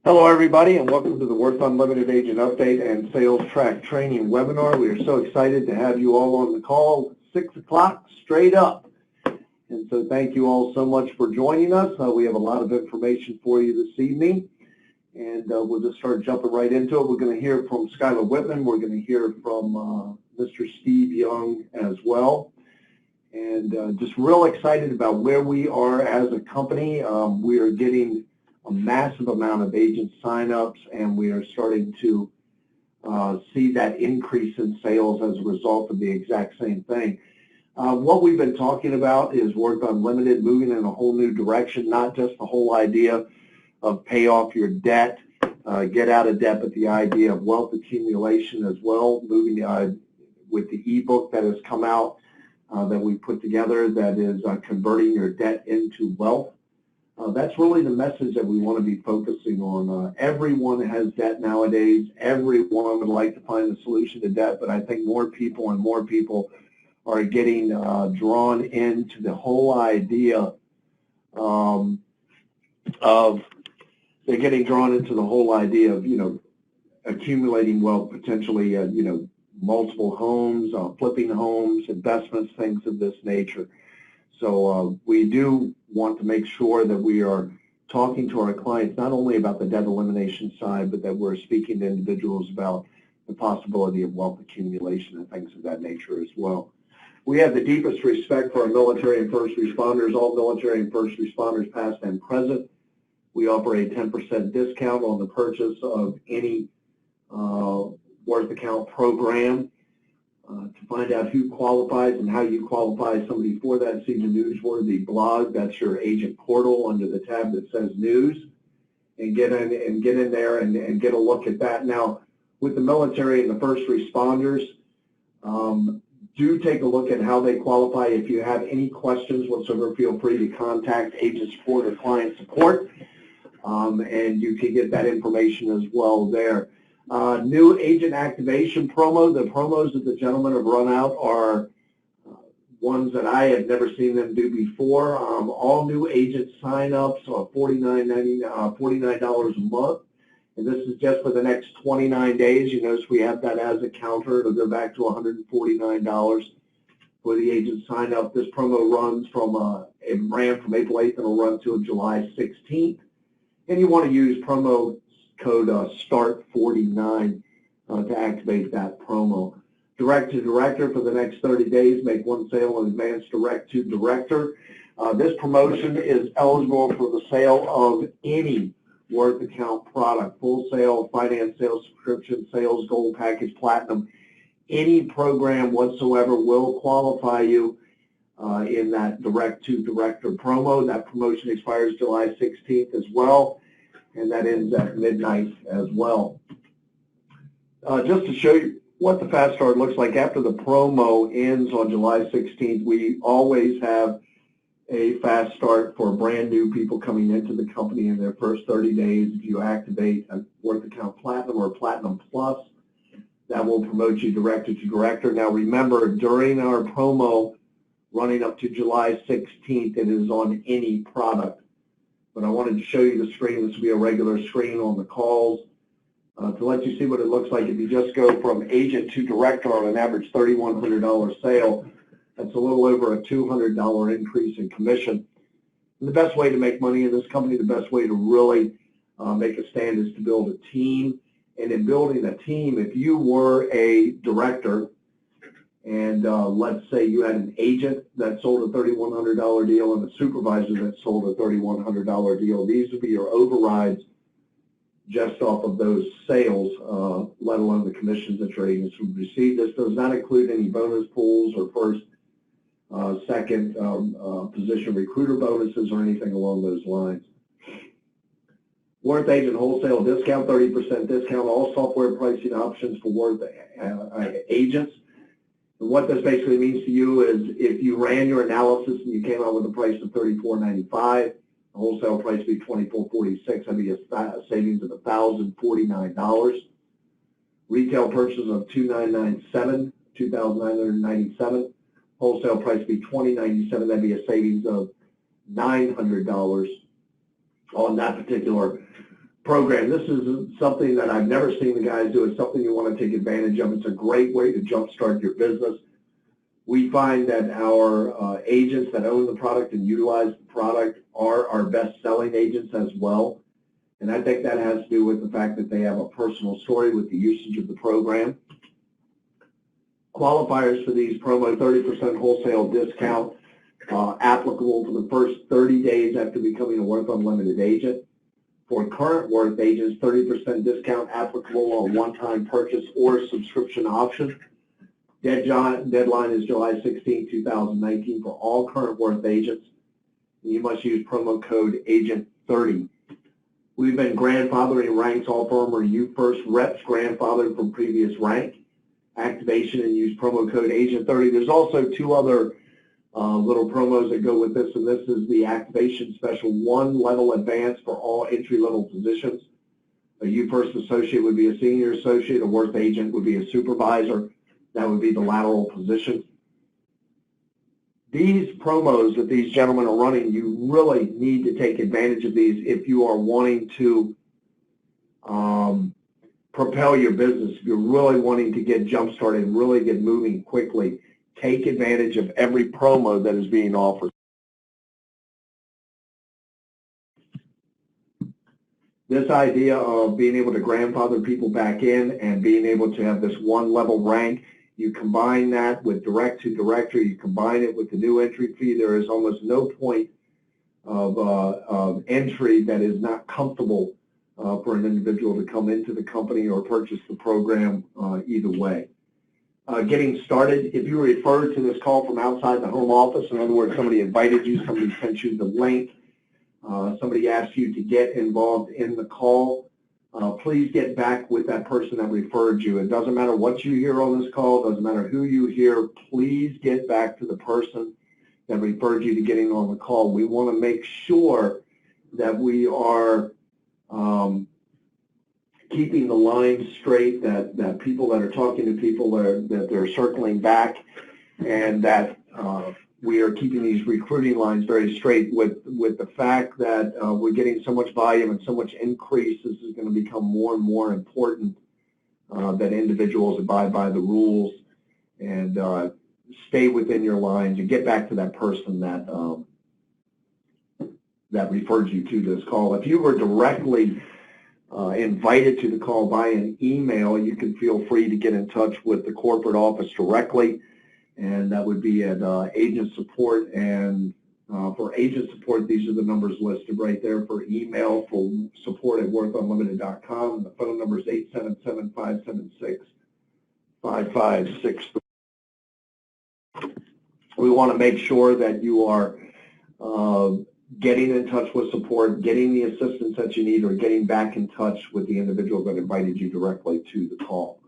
Hello everybody, and welcome to the Worth Unlimited Agent Update and Sales Track Training webinar. We are so excited to have you all on the call, 6 o'clock straight up. And so thank you all so much for joining us. We have a lot of information for you this evening, and we'll just start jumping right into it. We're going to hear from Skylar Whitman. We're going to hear from Mr. Steve Young as well. And just real excited about where we are as a company. We are getting a massive amount of agent sign-ups, and we are starting to see that increase in sales as a result of the exact same thing. What we've been talking about is Worth Unlimited, moving in a whole new direction, not just the whole idea of pay off your debt, get out of debt, but the idea of wealth accumulation as well, moving with the ebook that has come out that we put together that is converting your debt into wealth. That's really the message that we want to be focusing on. Everyone has debt nowadays. Everyone would like to find a solution to debt, but I think more people are getting drawn into the whole idea of accumulating wealth, potentially, multiple homes, flipping homes, investments, things of this nature. So we do want to make sure that we are talking to our clients not only about the debt elimination side, but that we're speaking to individuals about the possibility of wealth accumulation and things of that nature as well. We have the deepest respect for our military and first responders, all military and first responders past and present. We offer a 10% discount on the purchase of any Worth account program. To find out who qualifies and how you qualify somebody for that, see the Newsworthy blog. That's your agent portal under the tab that says News, and get in there and get a look at that. Now, with the military and the first responders, do take a look at how they qualify. If you have any questions whatsoever, feel free to contact agent support or client support, and you can get that information as well there. New agent activation promo. The promos that the gentlemen have run out are ones that I have never seen them do before. All new agent sign-ups are $49 a month, and this is just for the next 29 days. You notice we have that as a counter. It'll go back to $149 for the agent sign-up. This promo runs it ran from April 8th and will run till July 16th, and you want to use promo code START49 to activate that promo. Direct to director for the next 30 days, make one sale in advance direct to director. This promotion is eligible for the sale of any Worth account product, full sale, finance sales, subscription sales, gold package, platinum. Any program whatsoever will qualify you in that direct to director promo. That promotion expires July 16th as well, and that ends at midnight as well. Just to show you what the Fast Start looks like after the promo ends on July 16th, we always have a Fast Start for brand new people coming into the company in their first 30 days. If you activate a Worth Account Platinum or Platinum Plus, that will promote you director to director. Now remember, during our promo running up to July 16th, it is on any product. But I wanted to show you the screen. This will be a regular screen on the calls to let you see what it looks like if you just go from agent to director on an average $3,100 sale. That's a little over a $200 increase in commission. And the best way to make money in this company, the best way to really make a stand is to build a team. And in building a team, if you were a director, and let's say you had an agent that sold a $3,100 deal and a supervisor that sold a $3,100 deal, these would be your overrides just off of those sales, let alone the commissions that your agents would receive. This does not include any bonus pools or first, second position recruiter bonuses or anything along those lines. Worth agent wholesale discount, 30% discount, all software pricing options for Worth agents. And what this basically means to you is if you ran your analysis and you came out with a price of $34.95, the wholesale price would be $24.46. That'd be a savings of $1,049. Retail purchase of $2,997. Wholesale price would be $20.97. That'd be a savings of $900 on that particular program. This is something that I've never seen the guys do. It's something you want to take advantage of. It's a great way to jumpstart your business. We find that our agents that own the product and utilize the product are our best-selling agents as well. And I think that has to do with the fact that they have a personal story with the usage of the program. Qualifiers for these promo: 30% wholesale discount applicable for the first 30 days after becoming a Worth Unlimited agent. For current Worth agents, 30% discount applicable on one-time purchase or subscription option. Deadline is July 16, 2019 for all current Worth agents. You must use promo code AGENT30. We've been grandfathering ranks. All former U-First reps grandfathered from previous rank. Activation and use promo code AGENT30. There's also two other little promos that go with this, and this is the activation special: 1 level advance for all entry-level positions. A U-First associate would be a senior associate. A Worth agent would be a supervisor. That would be the lateral position. These promos that these gentlemen are running, you really need to take advantage of these if you are wanting to propel your business. If you're really wanting to get jump-started and really get moving quickly, take advantage of every promo that is being offered. This idea of being able to grandfather people back in and being able to have this one level rank, you combine that with direct to director, you combine it with the new entry fee, there is almost no point of entry that is not comfortable for an individual to come into the company or purchase the program either way. Getting started, if you were referred to this call from outside the home office, in other words, somebody invited you, somebody sent you the link, somebody asked you to get involved in the call, please get back with that person that referred you. It doesn't matter what you hear on this call, it doesn't matter who you hear, please get back to the person that referred you to getting on the call. We want to make sure that we are keeping the lines straight, that people that are talking to people that they're circling back, and that we are keeping these recruiting lines very straight with the fact that we're getting so much volume and so much increase. This is going to become more and more important that individuals abide by the rules and stay within your lines and get back to that person that that referred you to this call. If you were directly invited to the call by an email, you can feel free to get in touch with the corporate office directly, and that would be at agent support. And for agent support, these are the numbers listed right there. For email, for support at worthunlimited.com, and the phone number is 877-576-5563. We want to make sure that you are getting in touch with support, getting the assistance that you need, or getting back in touch with the individual that invited you directly to the call.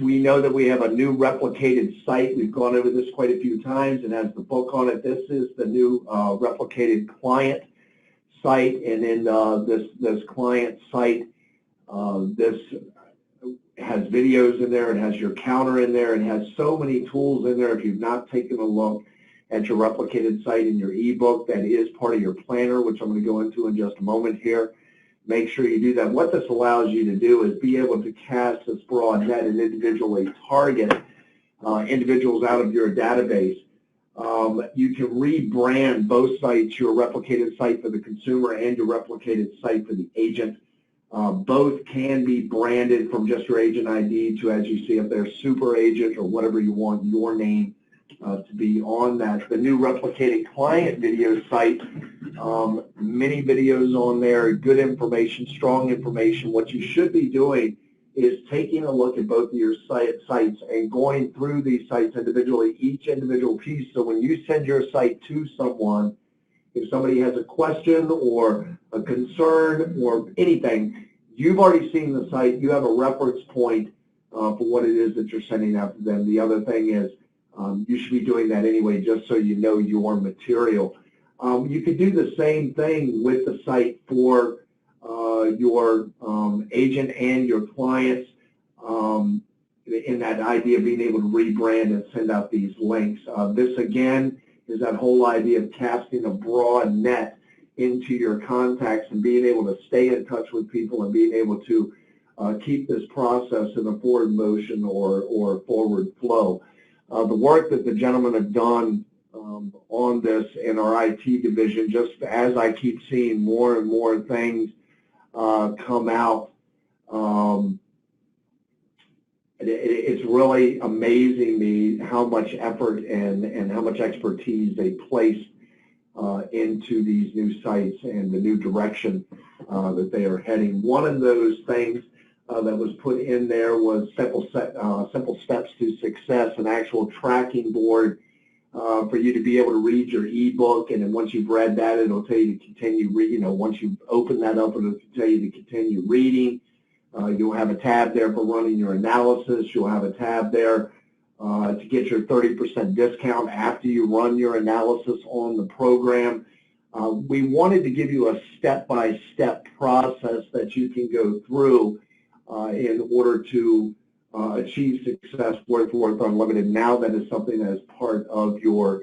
We know that we have a new replicated site. We've gone over this quite a few times. It has the book on it. This is the new replicated client site, and in this client site, this has videos in there. It has your counter in there. It has so many tools in there. If you've not taken a look at your replicated site in your ebook, that is part of your planner, which I'm going to go into in just a moment here. Make sure you do that. What this allows you to do is be able to cast this broad net and individually target individuals out of your database. You can rebrand both sites, your replicated site for the consumer and your replicated site for the agent. Both can be branded from just your agent ID to, as you see up there, super agent or whatever you want your name to be on that. The new replicated client video site, many videos on there, good information, strong information. What you should be doing is taking a look at both of your sites and going through these sites individually, each individual piece. So when you send your site to someone, if somebody has a question or a concern or anything, you've already seen the site. You have a reference point for what it is that you're sending out to them. The other thing is you should be doing that anyway, just so you know your material. You could do the same thing with the site for your agent and your clients in that idea of being able to rebrand and send out these links. This, again, is that whole idea of casting a broad net into your contacts and being able to stay in touch with people and being able to keep this process in a forward motion or forward flow. The work that the gentlemen have done on this in our IT division, just as I keep seeing more and more things come out, it's really amazing me how much effort and how much expertise they place into these new sites and the new direction that they are heading. One of those things that was put in there was simple steps to success, an actual tracking board for you to be able to read your ebook, and then once you've read that, it'll tell you to continue reading. Once you open that up, it'll tell you to continue reading. You'll have a tab there for running your analysis. You'll have a tab there to get your 30% discount after you run your analysis on the program. We wanted to give you a step-by-step process that you can go through in order to achieve success with Worth Unlimited. Now that is something that is part of your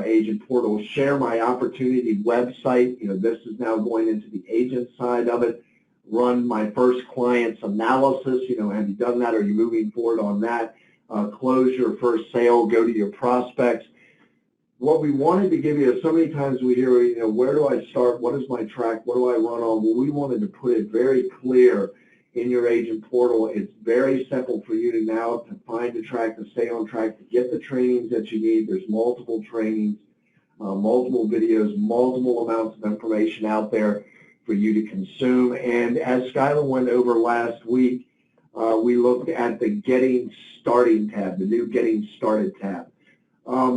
agent portal. Share My Opportunity website. This is now going into the agent side of it. Run My First Client's Analysis. Have you done that? Are you moving forward on that? Close Your First Sale. Go to your prospects. What we wanted to give you, so many times we hear, where do I start? What is my track? What do I run on? Well, we wanted to put it very clear in your agent portal. It's very simple for you to now to find a track, to stay on track, to get the trainings that you need. There's multiple trainings, multiple videos, multiple amounts of information out there for you to consume. And as Skylar went over last week, we looked at the Getting Starting tab, the new Getting Started tab.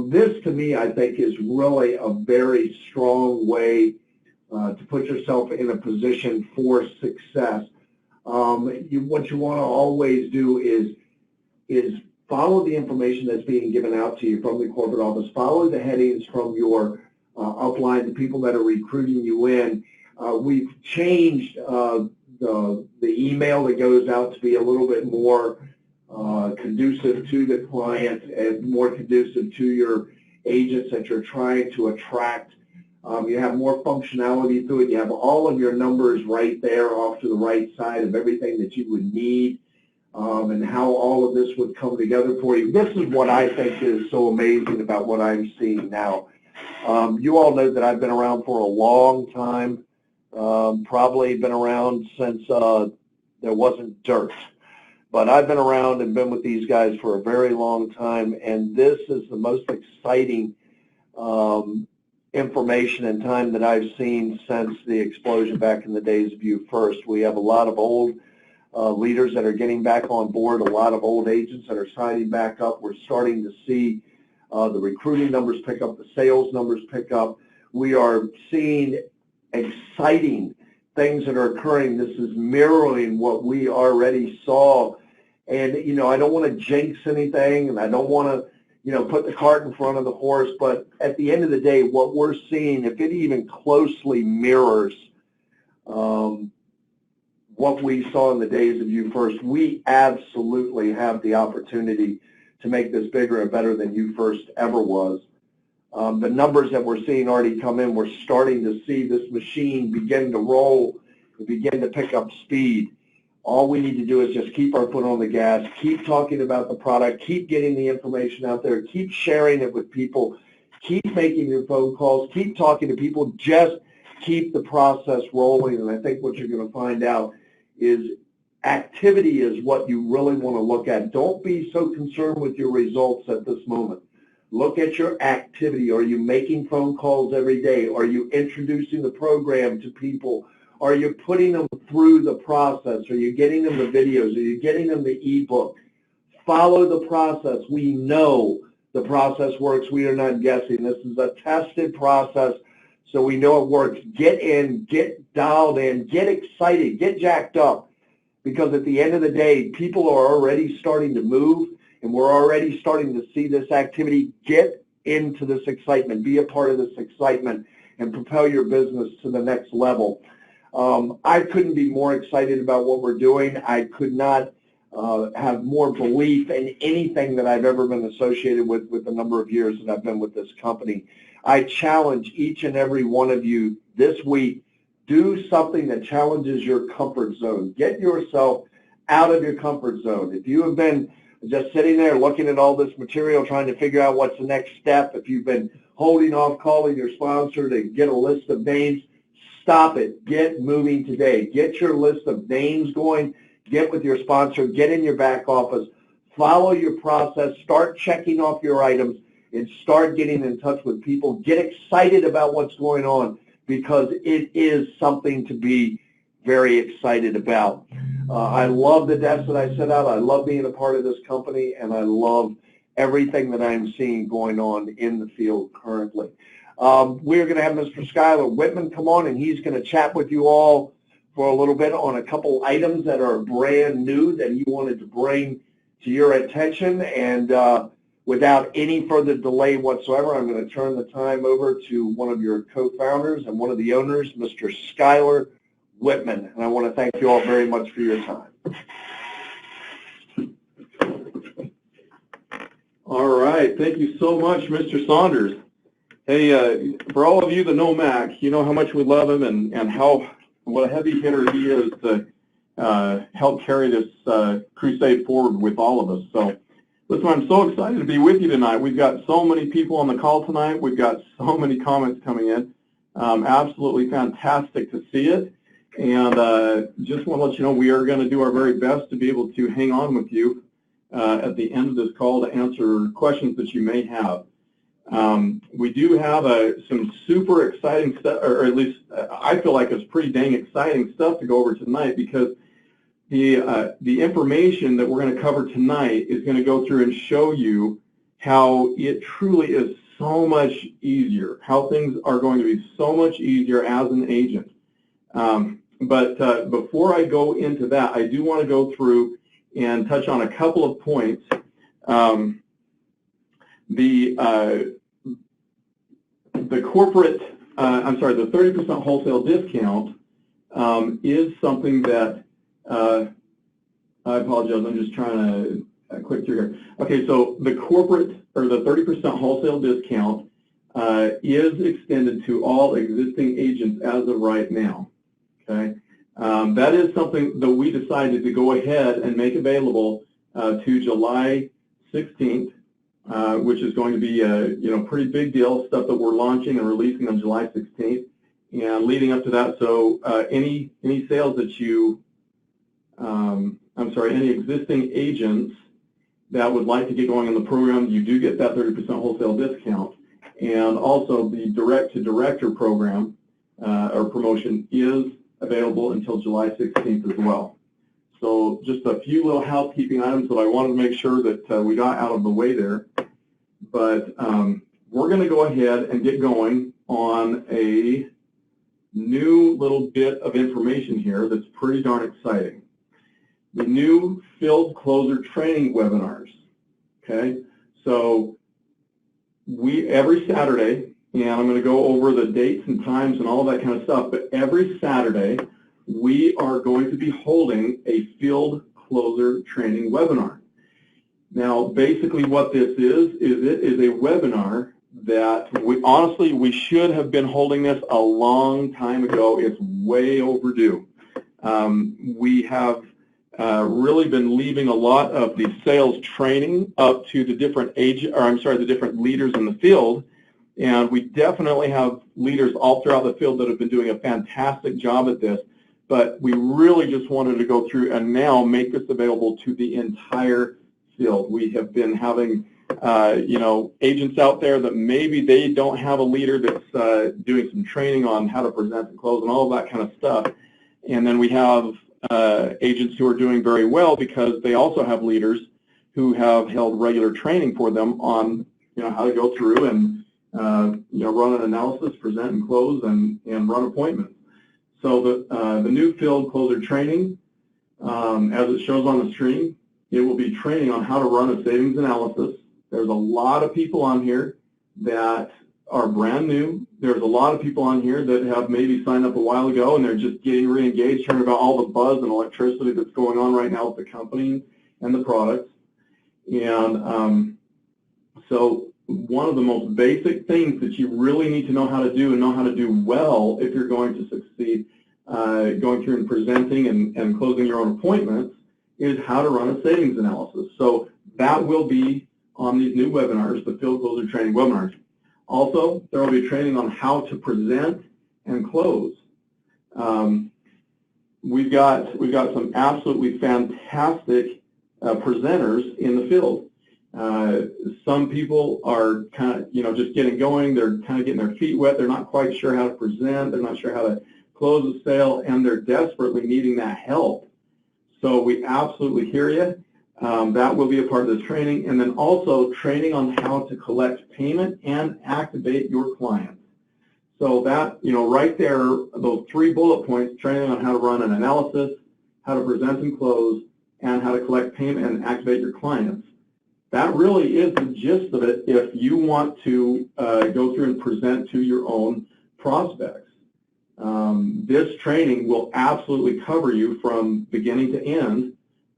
This, to me, I think is really a very strong way to put yourself in a position for success. What you want to always do is follow the information that's being given out to you from the corporate office. Follow the headings from your upline, the people that are recruiting you in. We've changed the email that goes out to be a little bit more conducive to the client and more conducive to your agents that you're trying to attract. You have more functionality through it. You have all of your numbers right there off to the right side of everything that you would need, and how all of this would come together for you. This is what I think is so amazing about what I'm seeing now. You all know that I've been around for a long time, probably been around since there wasn't dirt. But I've been around and been with these guys for a very long time, and this is the most exciting information and time that I've seen since the explosion back in the days of You First. We have a lot of old leaders that are getting back on board, a lot of old agents that are signing back up. We're starting to see the recruiting numbers pick up, the sales numbers pick up. We are seeing exciting things that are occurring. This is mirroring what we already saw. And, I don't want to jinx anything, and I don't want to, put the cart in front of the horse, but at the end of the day, what we're seeing, if it even closely mirrors what we saw in the days of You First, we absolutely have the opportunity to make this bigger and better than You First ever was. The numbers that we're seeing already come in, we're starting to see this machine begin to roll, begin to pick up speed. All we need to do is just keep our foot on the gas, keep talking about the product, keep getting the information out there, keep sharing it with people, keep making your phone calls, keep talking to people, just keep the process rolling. And I think what you're going to find out is activity is what you really want to look at. Don't be so concerned with your results at this moment. Look at your activity. Are you making phone calls every day? Are you introducing the program to people? Are you putting them through the process? Are you getting them the videos? Are you getting them the ebook? Follow the process. We know the process works. We are not guessing. This is a tested process, so we know it works. Get in, get dialed in, get excited, get jacked up, because at the end of the day, people are already starting to move, and we're already starting to see this activity. Get into this excitement. Be a part of this excitement and propel your business to the next level. I couldn't be more excited about what we're doing. I could not have more belief in anything that I've ever been associated with the number of years that I've been with this company. I challenge each and every one of you this week, do something that challenges your comfort zone. Get yourself out of your comfort zone. If you have been just sitting there looking at all this material, trying to figure out what's the next step, if you've been holding off calling your sponsor to get a list of names, stop it. Get moving today. Get your list of names going. Get with your sponsor. Get in your back office. Follow your process. Start checking off your items and start getting in touch with people. Get excited about what's going on because it is something to be very excited about. I love the desk that I set out. I love being a part of this company, and I love everything that I'm seeing going on in the field currently. We're going to have Mr. Skylar Whitman come on, and he's going to chat with you all for a little bit on a couple items that are brand new that he wanted to bring to your attention. And without any further delay whatsoever, I'm going to turn the time over to one of your co-founders and one of the owners, Mr. Skylar Whitman. And I want to thank you all very much for your time. All right. Thank you so much, Mr. Saunders. Hey, for all of you that know Mac, you know how much we love him and what a heavy hitter he is to help carry this crusade forward with all of us. So, listen, I'm so excited to be with you tonight. We've got so many people on the call tonight. We've got so many comments coming in. Absolutely fantastic to see it. And just want to let you know we are going to do our very best to be able to hang on with you at the end of this call to answer questions that you may have. We do have some super exciting stuff, or at least I feel like it's pretty dang exciting stuff to go over tonight because the information that we're going to cover tonight is going to go through and show you how it truly is so much easier, how things are going to be so much easier as an agent. But before I go into that, I do want to go through and touch on a couple of points. The corporate, the 30% wholesale discount is something that, I apologize, I'm just trying to click through here. Okay, so the corporate, or the 30% wholesale discount is extended to all existing agents as of right now. Okay, that is something that we decided to go ahead and make available to July 16th, which is going to be a pretty big deal, stuff that we're launching and releasing on July 16th, and leading up to that. So any sales that you, any existing agents that would like to get going on the program, you do get that 30% wholesale discount, and also the direct-to-director program or promotion is available until July 16th as well. So just a few little housekeeping items that I wanted to make sure that we got out of the way there. But we're going to go ahead and get going on a new little bit of information here that's pretty darn exciting. The new field closer training webinars. Okay, so every Saturday, and I'm going to go over the dates and times and all of that kind of stuff, but every Saturday we are going to be holding a field closer training webinar. Now, basically what this is it is a webinar that we should have been holding this a long time ago. It's way overdue. We have really been leaving a lot of the sales training up to the different the different leaders in the field. And we definitely have leaders all throughout the field that have been doing a fantastic job at this, but we really just wanted to go through and now make this available to the entire field. We have been having, agents out there that maybe they don't have a leader that's doing some training on how to present and close and all of that kind of stuff. And then we have agents who are doing very well because they also have leaders who have held regular training for them on, how to go through and run an analysis, present and close, and run appointments. So the new field closer training, as it shows on the screen, it will be training on how to run a savings analysis. There's a lot of people on here that are brand new. There's a lot of people on here that have maybe signed up a while ago and they're just getting re-engaged, hearing about all the buzz and electricity that's going on right now with the company and the products. And so one of the most basic things that you really need to know how to do and know how to do well if you're going to succeed going through and presenting and closing your own appointments is how to run a savings analysis. So that will be on these new webinars, the Field Closer Training webinars. Also, there will be training on how to present and close. We've got some absolutely fantastic presenters in the field. Some people are kind of, just getting going. They're kind of getting their feet wet. They're not quite sure how to present. They're not sure how to close a sale, and they're desperately needing that help. So we absolutely hear you. That will be a part of this training. And then also training on how to collect payment and activate your clients. So that, right there, those 3 bullet points, training on how to run an analysis, how to present and close, and how to collect payment and activate your clients. That really is the gist of it if you want to go through and present to your own prospects. This training will absolutely cover you from beginning to end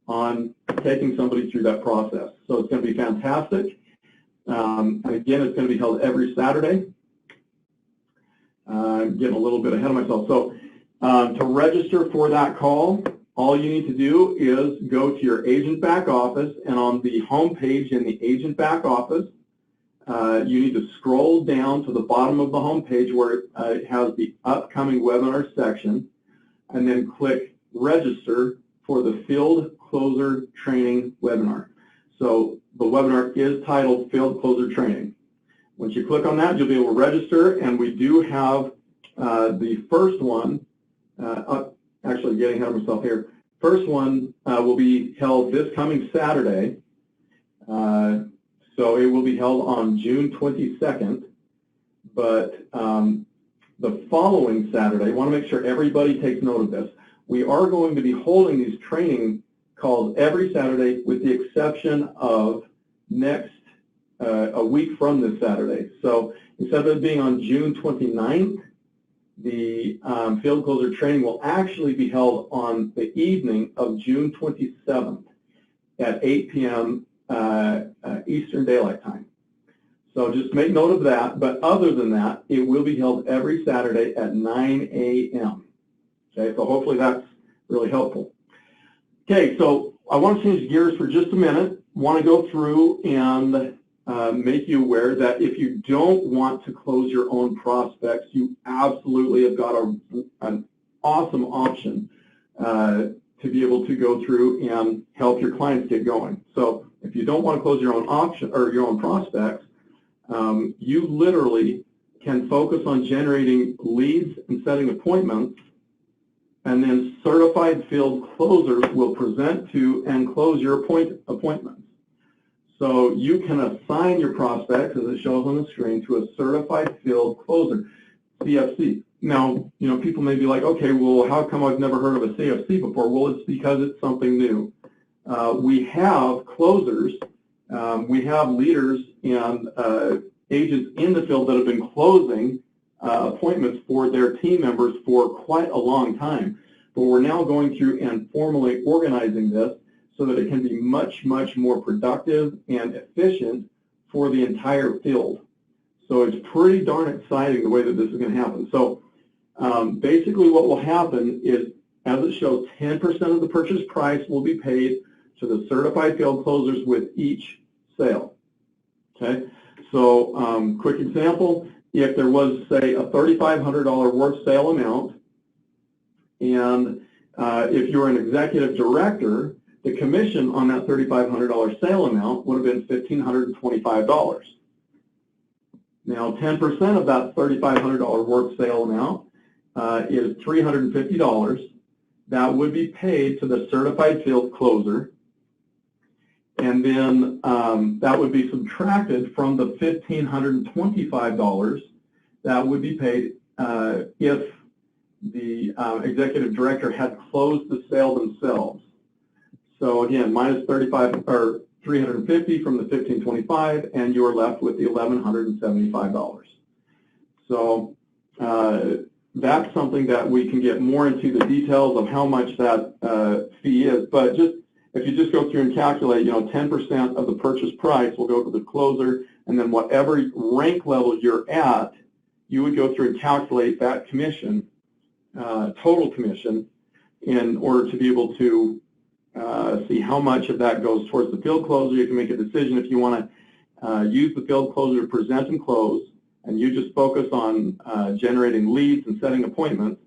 on taking somebody through that process. So it's going to be fantastic. And again, it's going to be held every Saturday. I'm getting a little bit ahead of myself. So to register for that call, all you need to do is go to your agent back office, and on the home page in the agent back office, you need to scroll down to the bottom of the home page where it has the upcoming webinar section, and then click register for the Field Closer Training webinar. So the webinar is titled Field Closer Training. Once you click on that, you'll be able to register, and we do have the first one, actually getting ahead of myself here. First one will be held this coming Saturday. So it will be held on June 22nd. But the following Saturday, I want to make sure everybody takes note of this. We are going to be holding these training calls every Saturday with the exception of next a week from this Saturday. So instead of it being on June 29th, the Field Closer Training will actually be held on the evening of June 27th at 8 p.m. Eastern Daylight Time. So just make note of that, but other than that, it will be held every Saturday at 9 a.m. Okay, so hopefully that's really helpful. Okay, so I want to change gears for just a minute. I want to go through and make you aware that if you don't want to close your own prospects, you absolutely have got an awesome option to be able to go through and help your clients get going. So if you don't want to close your own option or your own prospects, you literally can focus on generating leads and setting appointments, and then certified field closers will present to and close your appointments. So you can assign your prospects, as it shows on the screen, to a certified field closer, CFC. Now, people may be like, okay, well, how come I've never heard of a CFC before? Well, it's because it's something new. We have closers, we have leaders and agents in the field that have been closing appointments for their team members for quite a long time. But we're now going through and formally organizing this so that it can be much, much more productive and efficient for the entire field. So it's pretty darn exciting the way that this is going to happen. So basically what will happen is, as it shows, 10% of the purchase price will be paid to the certified field closers with each sale. Okay, so quick example, if there was, say, a $3,500 worth sale amount, and if you're an executive director, the commission on that $3,500 sale amount would have been $1,525. Now, 10% of that $3,500 worth sale amount is $350. That would be paid to the certified field closer, and then that would be subtracted from the $1,525 that would be paid if the executive director had closed the sale themselves. So again, minus 350 from the 1,525, and you're left with the $1,175. So that's something that we can get more into the details of how much that fee is. But just if you just go through and calculate, 10% of the purchase price will go to the closer, and then whatever rank level you're at, you would go through and calculate that commission, total commission, in order to be able to see how much of that goes towards the field closer. You can make a decision if you want to use the field closer to present and close, and you just focus on generating leads and setting appointments,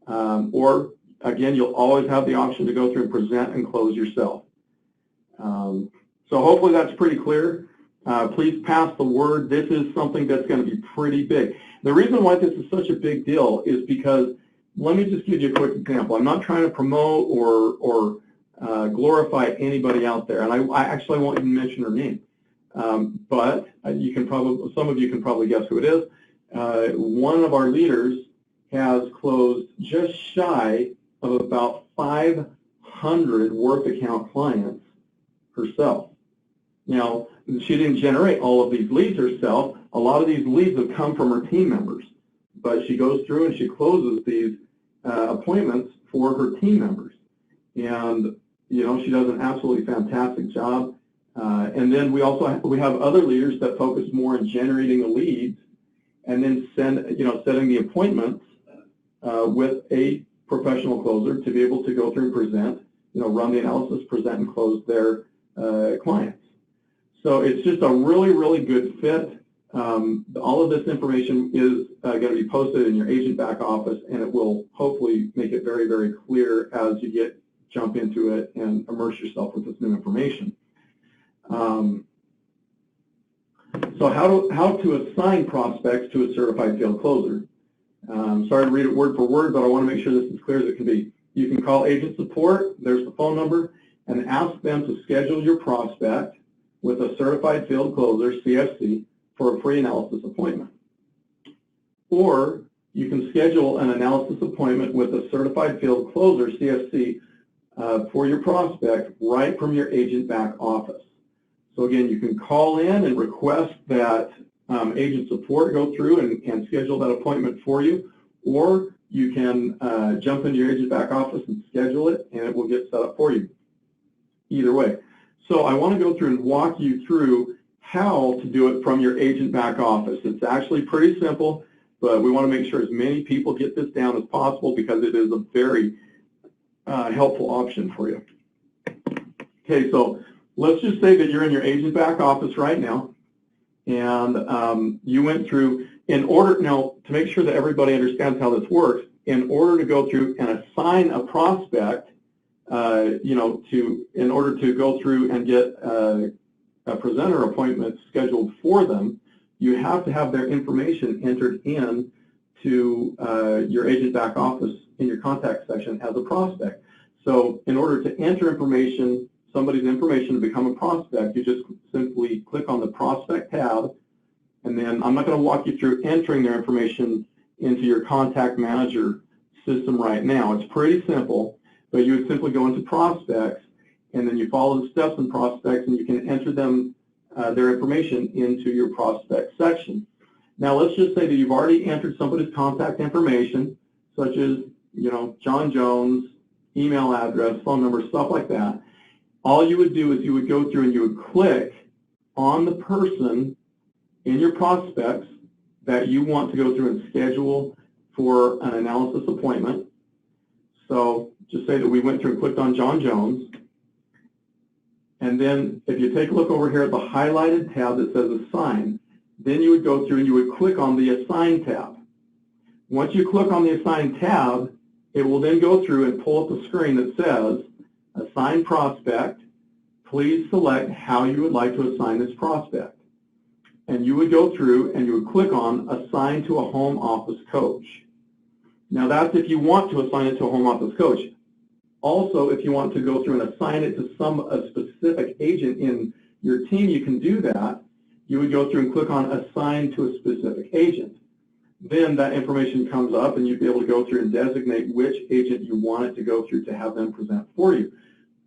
or again, you'll always have the option to go through and present and close yourself. So hopefully that's pretty clear. Please pass the word. This is something that's going to be pretty big. The reason why this is such a big deal is because, let me just give you a quick example. I'm not trying to promote or glorify anybody out there, and I actually won't even mention her name. But you can probably, some of you can probably guess who it is. One of our leaders has closed just shy of about 500 work account clients herself. Now, she didn't generate all of these leads herself. A lot of these leads have come from her team members, but she goes through and she closes these appointments for her team members. And, you know, she does an absolutely fantastic job. And then we also have other leaders that focus more on generating the leads and then setting the appointments with a professional closer to be able to go through and present, run the analysis, present and close their clients. So it's just a really, really good fit. All of this information is going to be posted in your agent back office, and it will hopefully make it very, very clear as you jump into it and immerse yourself with this new information. So how to assign prospects to a certified field closer. Sorry to read it word for word, but I want to make sure this is as clear as it can be. You can call agent support, there's the phone number, and ask them to schedule your prospect with a certified field closer, CFC, for a free analysis appointment. Or you can schedule an analysis appointment with a certified field closer, CFC, for your prospect right from your agent back office. So again, you can call in and request that agent support go through and schedule that appointment for you, or you can jump into your agent back office and schedule it, and it will get set up for you. Either way. So I want to go through and walk you through how to do it from your agent back office. It's actually pretty simple, but we want to make sure as many people get this down as possible because it is a very helpful option for you. Okay, so let's just say that you're in your agent back office right now, and you went through, now to make sure that everybody understands how this works, in order to go through and assign a prospect, in order to go through and get a presenter appointment scheduled for them, you have to have their information entered in to your agent back office in your contact section as a prospect. So in order to enter information, somebody's information to become a prospect, you just simply click on the prospect tab, and then I'm not going to walk you through entering their information into your contact manager system right now. It's pretty simple, but you would simply go into prospects, and then you follow the steps in prospects, and you can enter them, their information into your prospect section. Now let's just say that you've already entered somebody's contact information, such as, John Jones, email address, phone number, stuff like that. All you would do is you would go through and you would click on the person in your prospects that you want to go through and schedule for an analysis appointment. So just say that we went through and clicked on John Jones. And then if you take a look over here at the highlighted tab that says Assign, then you would go through and you would click on the Assign tab. Once you click on the Assign tab, it will then go through and pull up a screen that says Assign Prospect. Please select how you would like to assign this prospect. And you would go through and you would click on Assign to a Home Office Coach. Now that's if you want to assign it to a home office coach. Also, if you want to go through and assign it to a specific agent in your team, you can do that. You would go through and click on Assign to a specific agent. Then that information comes up and you'd be able to go through and designate which agent you want it to go through to have them present for you.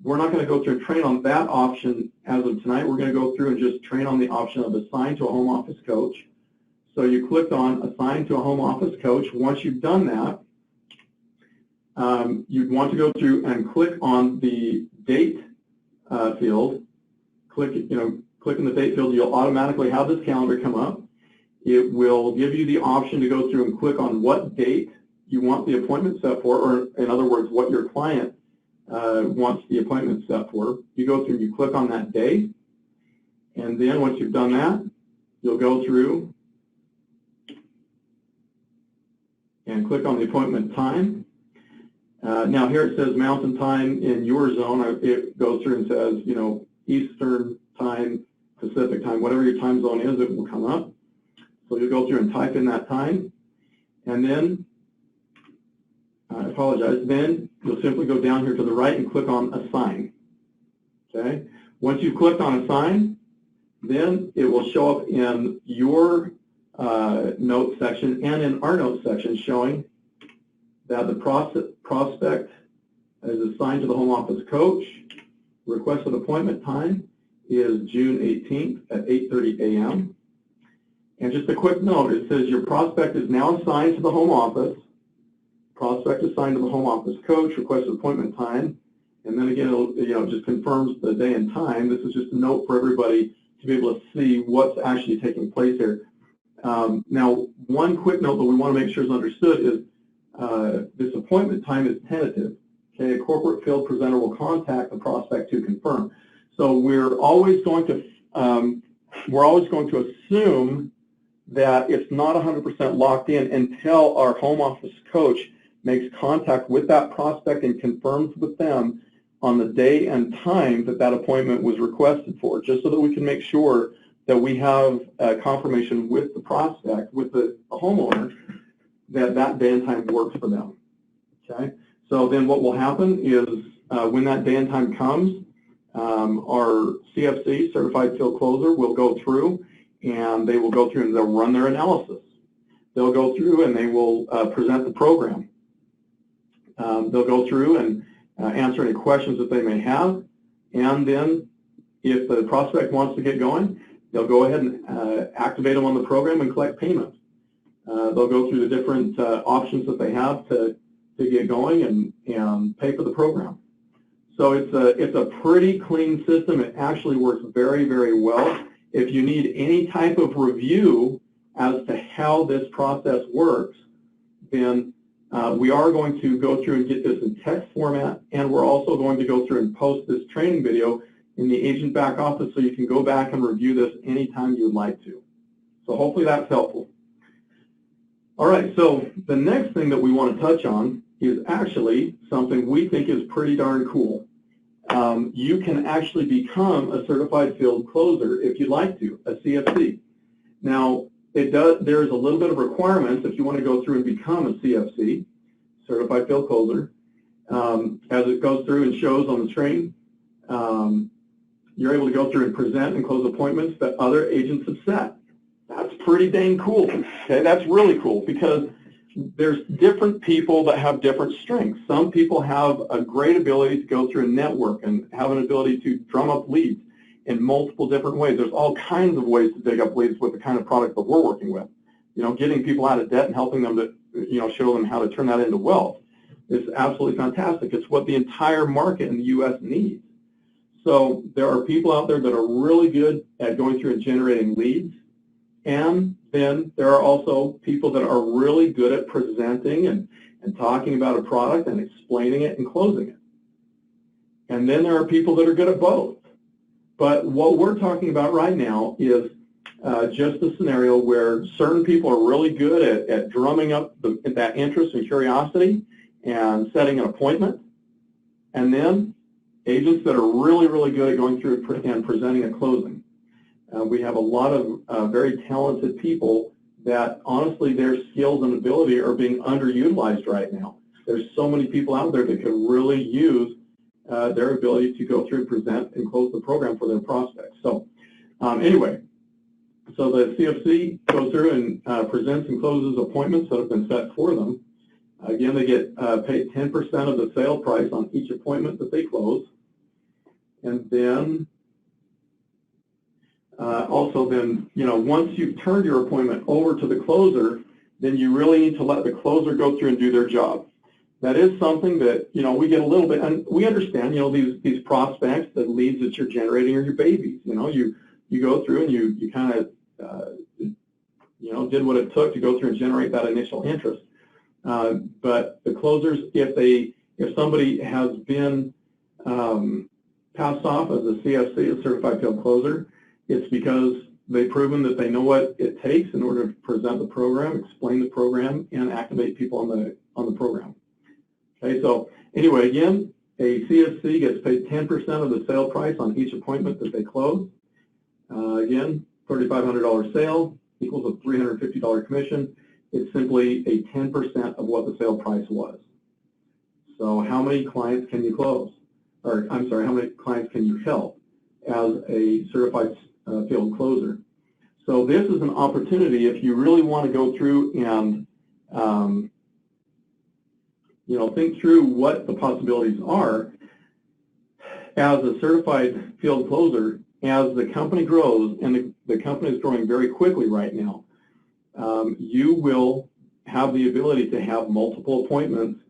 We're not going to go through and train on that option as of tonight. We're going to go through and just train on the option of Assign to a Home Office Coach. So you clicked on Assign to a Home Office Coach. Once you've done that, you'd want to go through and click on the date field. Click, click in the date field, you'll automatically have this calendar come up. It will give you the option to go through and click on what date you want the appointment set for, or in other words, what your client wants the appointment set for. You go through and you click on that day, and then once you've done that, you'll go through and click on the appointment time. Now here it says Mountain Time in your zone. It goes through and says, you know, Eastern Time, Pacific Time, whatever your time zone is, it will come up. So you'll go through and type in that time, and then, I apologize, then you'll simply go down here to the right and click on Assign. Okay? Once you've clicked on Assign, then it will show up in your notes section and in our notes section showing that the prospect is assigned to the home office coach. Requested appointment time is June 18th at 8:30 a.m. And just a quick note, it says your prospect is now assigned to the home office. Prospect assigned to the home office coach, requested appointment time. And then again, it just confirms the day and time. This is just a note for everybody to be able to see what's actually taking place here. Now, one quick note that we want to make sure is understood is this appointment time is tentative. Okay, a corporate field presenter will contact the prospect to confirm. So we're always going to assume that it's not 100% locked in until our home office coach makes contact with that prospect and confirms with them on the day and time that that appointment was requested for, just so that we can make sure that we have confirmation with the prospect, with the homeowner, that that day and time works for them. Okay? So then what will happen is when that day and time comes, our CFC, Certified Field Closer, will go through and they will go through and they'll run their analysis. They'll go through and they will present the program. They'll go through and answer any questions that they may have, and then if the prospect wants to get going, they'll go ahead and activate them on the program and collect payment. They'll go through the different options that they have to get going and pay for the program. So it's a pretty clean system. It actually works very, very well. If you need any type of review as to how this process works, then we are going to go through and get this in text format, and we're also going to go through and post this training video in the agent back office so you can go back and review this anytime you would like to. So hopefully that's helpful. All right, so the next thing that we want to touch on is actually something we think is pretty darn cool. You can actually become a certified field closer if you'd like to, a CFC. Now, there's a little bit of requirements if you want to go through and become a CFC, certified field closer. As it goes through and shows on the screen, you're able to go through and present and close appointments that other agents have set. That's pretty dang cool. Okay, that's really cool because there's different people that have different strengths. Some people have a great ability to go through and network and have an ability to drum up leads in multiple different ways. There's all kinds of ways to dig up leads with the kind of product that we're working with. You know, getting people out of debt and helping them to, show them how to turn that into wealth is absolutely fantastic. It's what the entire market in the U.S. needs. So there are people out there that are really good at going through and generating leads, and then there are also people that are really good at presenting and talking about a product and explaining it and closing it. And then there are people that are good at both. But what we're talking about right now is just a scenario where certain people are really good at drumming up that interest and curiosity and setting an appointment, and then agents that are really, really good at going through and presenting a closing. We have a lot of very talented people that, honestly, their skills and ability are being underutilized right now. There's so many people out there that could really use their ability to go through and present and close the program for their prospects. So anyway, so the CFC goes through and presents and closes appointments that have been set for them. Again, they get paid 10% of the sale price on each appointment that they close. And then once you've turned your appointment over to the closer, then you really need to let the closer go through and do their job. That is something that, we get a little bit, and we understand, these prospects, the leads that you're generating are your babies. You you go through and you kind of did what it took to go through and generate that initial interest. But the closers, if somebody has been passed off as a CFC, a Certified Field Closer, it's because they've proven that they know what it takes in order to present the program, explain the program, and activate people on the program. Okay, so anyway, again, a CFC gets paid 10% of the sale price on each appointment that they close. Again, $3,500 sale equals a $350 commission. It's simply a 10% of what the sale price was. So how many clients can you close? Or I'm sorry, how many clients can you help as a Certified Field Closer? So this is an opportunity if you really want to go through and think through what the possibilities are as a Certified Field Closer. As the company grows, and the company is growing very quickly right now, you will have the ability to have multiple appointments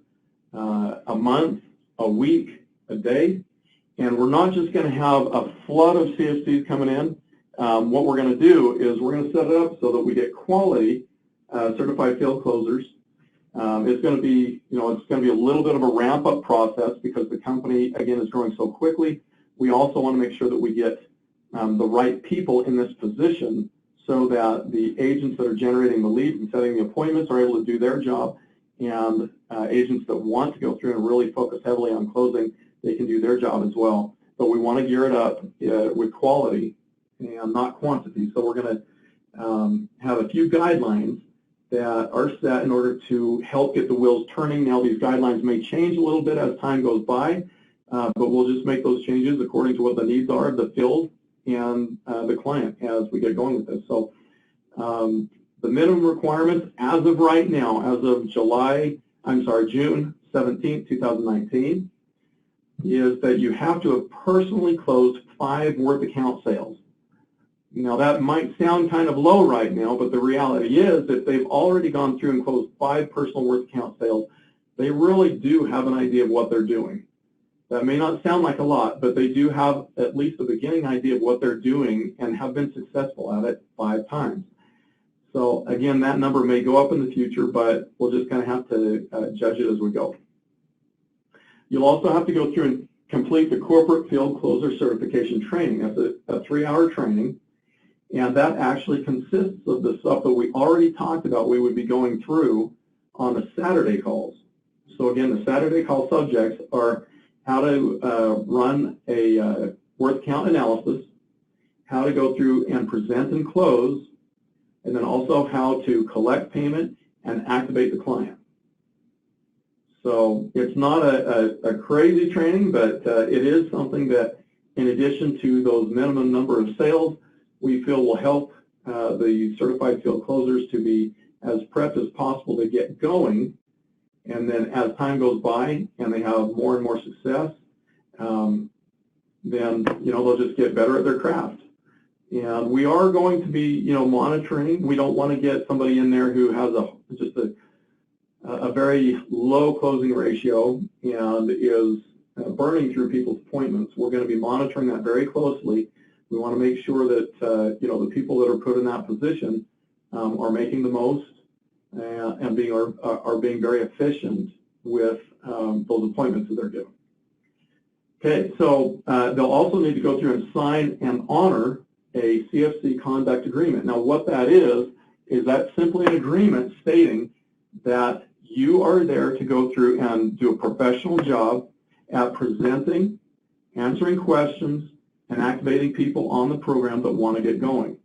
a month, a week, a day, and we're not just going to have a flood of CFCs coming in. What we're going to do is we're going to set it up so that we get quality Certified Field Closers. It's going to be, it's going to be a little bit of a ramp-up process because the company, again, is growing so quickly. We also want to make sure that we get the right people in this position so that the agents that are generating the leads and setting the appointments are able to do their job, and agents that want to go through and really focus heavily on closing, they can do their job as well. But we want to gear it up with quality and not quantity. So we're going to have a few guidelines that are set in order to help get the wheels turning. Now, these guidelines may change a little bit as time goes by, but we'll just make those changes according to what the needs are of the field and the client as we get going with this. So the minimum requirements as of right now, as of June 17, 2019, is that you have to have personally closed 5 worth account sales. Now that might sound kind of low right now, but the reality is if they've already gone through and closed 5 personal worth account sales, they really do have an idea of what they're doing. That may not sound like a lot, but they do have at least a beginning idea of what they're doing and have been successful at it 5 times. So again, that number may go up in the future, but we'll just kind of have to judge it as we go. You'll also have to go through and complete the Corporate Field Closer Certification Training. That's a 3-hour training, and that actually consists of the stuff that we already talked about we would be going through on the Saturday calls. So again, the Saturday call subjects are how to run a worth count analysis, how to go through and present and close, and then also how to collect payment and activate the client. So it's not a crazy training, but it is something that, in addition to those minimum number of sales, we feel will help the Certified Field Closers to be as prepped as possible to get going. And then as time goes by and they have more and more success, then they'll just get better at their craft. And we are going to be monitoring. We don't want to get somebody in there who has just a very low closing ratio and is burning through people's appointments. We're going to be monitoring that very closely. We want to make sure that the people that are put in that position are making the most and are being very efficient with those appointments that they're given. Okay, so they'll also need to go through and sign and honor a CFC conduct agreement. Now, what that is that simply an agreement stating that you are there to go through and do a professional job at presenting, answering questions, and activating people on the program that want to get going.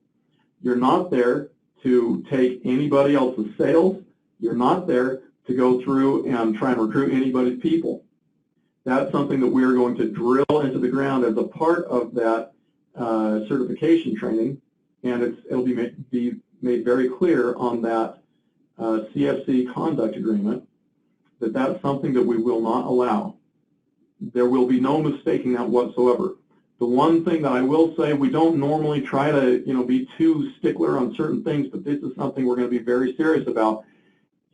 You're not there to take anybody else's sales. You're not there to go through and try and recruit anybody's people. That's something that we are going to drill into the ground as a part of that certification training, and it'll be made very clear on that CFC conduct agreement that that's something that we will not allow. There will be no mistaking that whatsoever. The one thing that I will say, we don't normally try to be too stickler on certain things, but this is something we're going to be very serious about.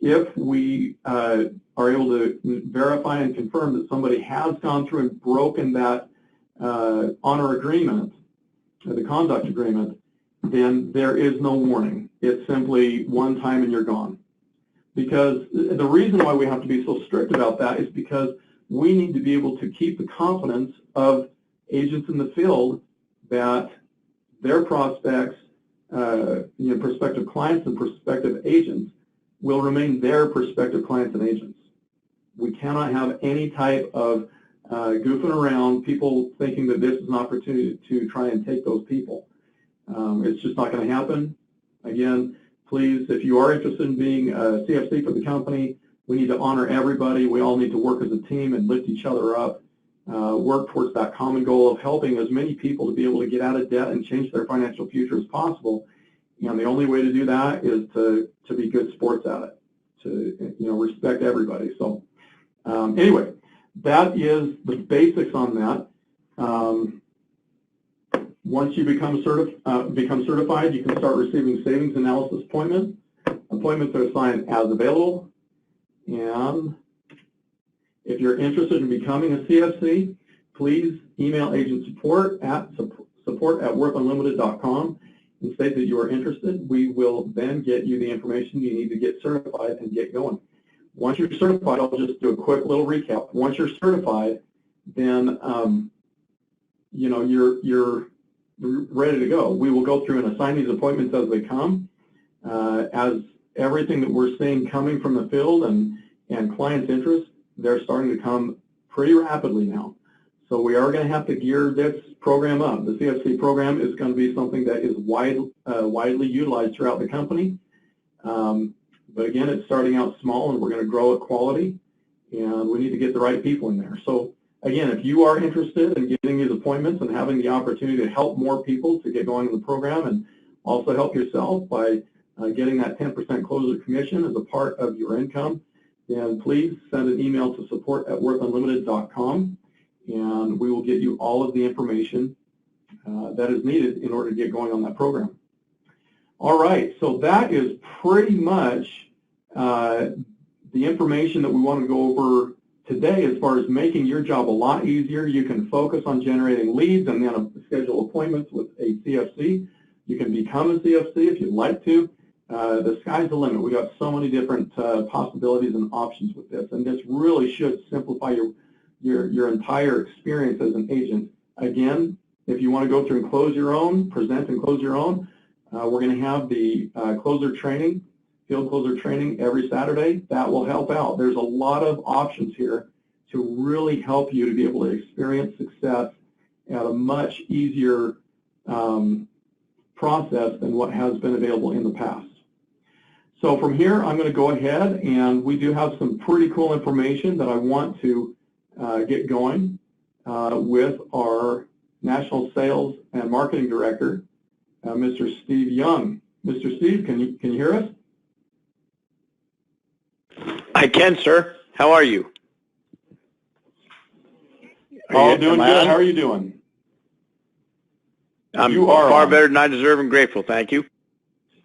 If we are able to verify and confirm that somebody has gone through and broken that honor agreement, the conduct agreement, then there is no warning. It's simply one time and you're gone. Because the reason why we have to be so strict about that is because we need to be able to keep the confidence of agents in the field that their prospects, prospective clients and prospective agents will remain their prospective clients and agents. We cannot have any type of goofing around, people thinking that this is an opportunity to try and take those people. It's just not going to happen. Again, please, if you are interested in being a CFC for the company, we need to honor everybody. We all need to work as a team and lift each other up, work towards that common goal of helping as many people to be able to get out of debt and change their financial future as possible. And the only way to do that is to be good sports at it, to respect everybody. So anyway, that is the basics on that. Once you become certified, you can start receiving savings analysis appointments. Appointments are assigned as available. And if you're interested in becoming a CFC, please email agent support at worthunlimited.com and state that you are interested. We will then get you the information you need to get certified and get going. Once you're certified, I'll just do a quick little recap. Once you're certified, then you're ready to go. We will go through and assign these appointments as they come. As everything that we're seeing coming from the field and clients' interest, they're starting to come pretty rapidly now. So we are going to have to gear this program up. The CFC program is going to be something that is widely utilized throughout the company. But again, it's starting out small, and we're going to grow at quality, and we need to get the right people in there. So again, if you are interested in getting these appointments and having the opportunity to help more people to get going in the program and also help yourself by getting that 10% closer commission as a part of your income, then please send an email to support@worthunlimited.com, and we will get you all of the information that is needed in order to get going on that program. All right, so that is pretty much the information that we want to go over today as far as making your job a lot easier. You can focus on generating leads and then schedule appointments with a CFC. You can become a CFC if you'd like to. The sky's the limit. We've got so many different possibilities and options with this, and this really should simplify your entire experience as an agent. Again, if you want to go through and close your own, present and close your own, we're going to have the closer training, field closer training every Saturday. That will help out. There's a lot of options here to really help you to be able to experience success at a much easier process than what has been available in the past. So from here, I'm going to go ahead, and we do have some pretty cool information that I want to get going with our National Sales and Marketing Director, Mr. Steve Young. Mr. Steve, can you hear us? I can, sir. How are you? Oh, doing good. How are you doing? I'm far better than I deserve and grateful. Thank you.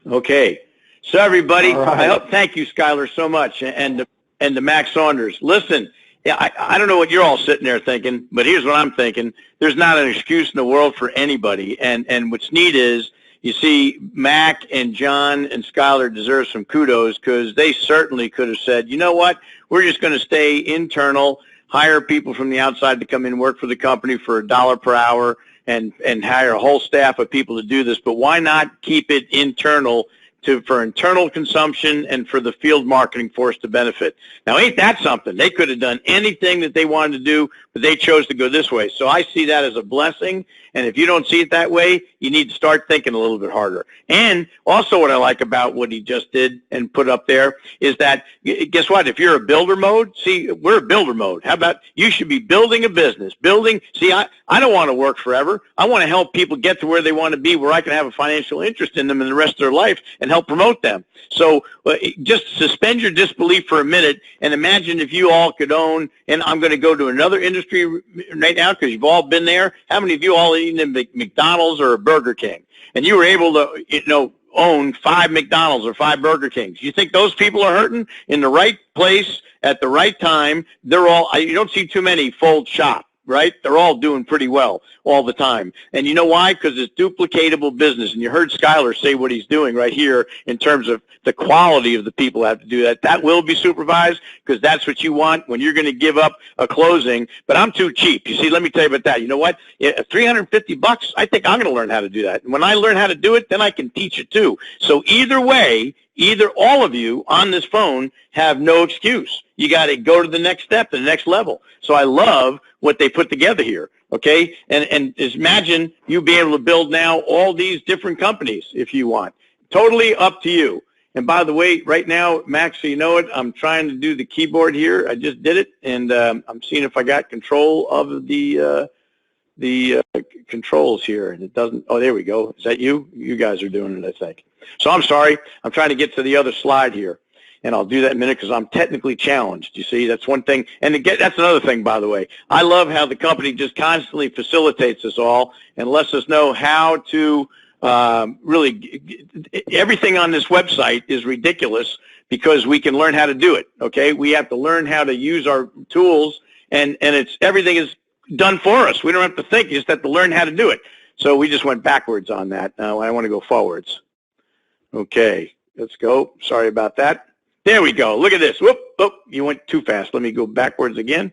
Okay. So everybody, right. Thank you, Skylar, so much, and to Max Saunders. Listen, I don't know what you're all sitting there thinking, but here's what I'm thinking. There's not an excuse in the world for anybody, and what's neat is, you see, Mac and John and Skylar deserve some kudos because they certainly could have said, you know what, we're just going to stay internal, hire people from the outside to come in and work for the company for $1 per hour and hire a whole staff of people to do this. But why not keep it internal for internal consumption and for the field marketing force to benefit? Now, ain't that something? They could have done anything that they wanted to do, but they chose to go this way. So I see that as a blessing, and if you don't see it that way, you need to start thinking a little bit harder. And also what I like about what he just did and put up there is that, guess what? If you're a builder mode, see, we're a builder mode. How about you should be building a business, see, I don't want to work forever. I want to help people get to where they want to be, where I can have a financial interest in them in the rest of their life and help promote them. So just suspend your disbelief for a minute and imagine if you all could own, and I'm going to go to another industry right now because you've all been there. How many of you all eaten a McDonald's or a Burger King? And you were able to, own 5 McDonald's or 5 Burger Kings. You think those people are hurting in the right place at the right time? They're all, you don't see too many fold shop. right? They're all doing pretty well all the time. And you know why? Because it's duplicatable business. And you heard Skylar say what he's doing right here in terms of the quality of the people who have to do that. That will be supervised because that's what you want when you're going to give up a closing. But I'm too cheap. You see, let me tell you about that. You know what? $350, I think I'm going to learn how to do that. And when I learn how to do it, then I can teach it too. So either way, either all of you on this phone have no excuse. You got to go to the next step, the next level. So I love what they put together here, okay? And imagine you being able to build now all these different companies if you want. Totally up to you. And by the way, right now, Max, so you know it, I'm trying to do the keyboard here. I just did it, and I'm seeing if I got control of the controls here. And it doesn't, oh, there we go. Is that you? You guys are doing it, I think. So I'm sorry. I'm trying to get to the other slide here. And I'll do that in a minute because I'm technically challenged. You see, that's one thing. And again, that's another thing, by the way. I love how the company just constantly facilitates us all and lets us know how to really, everything on this website is ridiculous because we can learn how to do it, okay? We have to learn how to use our tools, and everything is done for us. We don't have to think. You just have to learn how to do it. So we just went backwards on that. Now I want to go forwards. Okay, let's go. Sorry about that. There we go. Look at this. Whoop, whoop, you went too fast. Let me go backwards again.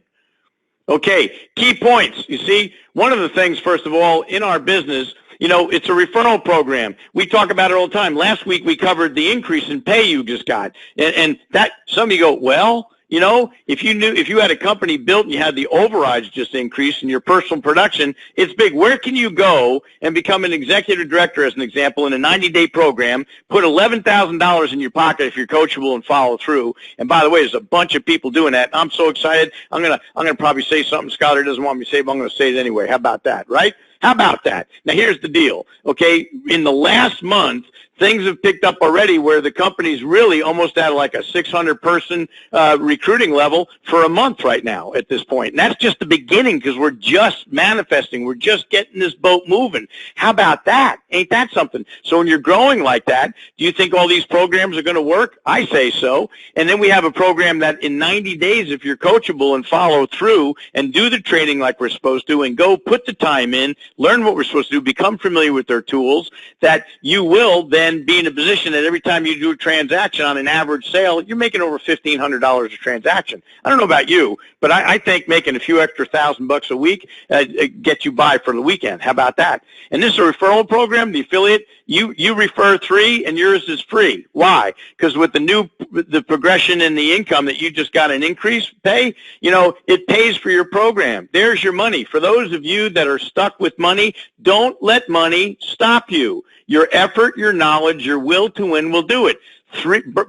Okay, key points. You see, one of the things, first of all, in our business, you know, it's a referral program. We talk about it all the time. Last week we covered the increase in pay you just got. And that, some of you go, well, you know, if you had a company built and you had the overrides just increase in your personal production, it's big. Where can you go and become an executive director, as an example, in a 90-day program, put $11,000 in your pocket if you're coachable and follow through? And by the way, there's a bunch of people doing that. I'm so excited. I'm gonna probably say something Skylar doesn't want me to say, but I'm going to say it anyway. How about that, right? How about that? Now, here's the deal, okay? In the last month, things have picked up already where the company's really almost at like a 600-person recruiting level for a month right now at this point. And that's just the beginning because we're just manifesting. We're just getting this boat moving. How about that? Ain't that something? So when you're growing like that, do you think all these programs are going to work? I say so. And then we have a program that in 90 days, if you're coachable and follow through and do the training like we're supposed to and go put the time in, learn what we're supposed to do, become familiar with their tools, that you will then be in a position that every time you do a transaction on an average sale, you're making over $1,500 a transaction. I don't know about you, but I think making a few extra $1,000 a week gets you by for the weekend. How about that? And this is a referral program, the affiliate. You refer 3 and yours is free. Why? Because with the progression in the income that you just got an increase pay, you know, it pays for your program. There's your money. For those of you that are stuck with money, don't let money stop you. Your effort, your knowledge, your will to win will do it.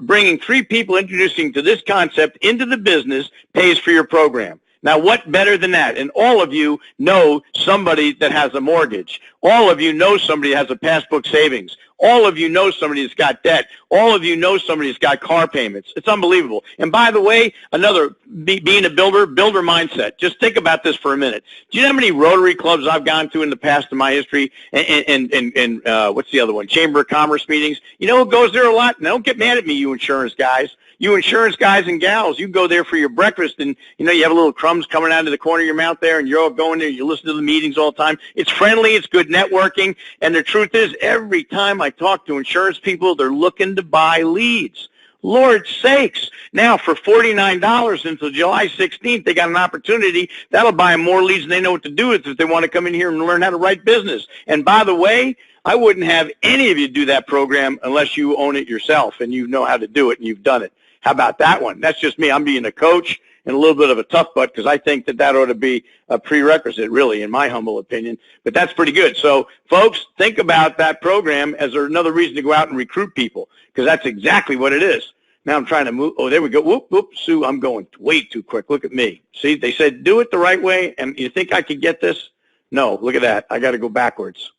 Bringing 3 people introducing to this concept into the business pays for your program. Now, what better than that? And all of you know somebody that has a mortgage. All of you know somebody that has a passbook savings. All of you know somebody that's got debt. All of you know somebody that's got car payments. It's unbelievable. And by the way, being a builder mindset. Just think about this for a minute. Do you know how many Rotary clubs I've gone to in the past in my history? And what's the other one? Chamber of Commerce meetings. You know who goes there a lot? And don't get mad at me, you insurance guys. You insurance guys and gals, you go there for your breakfast and, you know, you have a little crumbs coming out of the corner of your mouth there and you're all going there, you listen to the meetings all the time. It's friendly, it's good networking, and the truth is every time I talk to insurance people, they're looking to buy leads. Lord's sakes. Now, for $49 until July 16th, they got an opportunity. That'll buy them more leads than they know what to do with if they want to come in here and learn how to write business. And by the way, I wouldn't have any of you do that program unless you own it yourself and you know how to do it and you've done it. How about that one? That's just me. I'm being a coach and a little bit of a tough butt because I think that ought to be a prerequisite, really, in my humble opinion. But that's pretty good. So, folks, think about that program as another reason to go out and recruit people because that's exactly what it is. Now I'm trying to move. Oh, there we go. Whoop, whoop. Sue, I'm going way too quick. Look at me. See, they said do it the right way, and you think I could get this? No, look at that. I got to go backwards.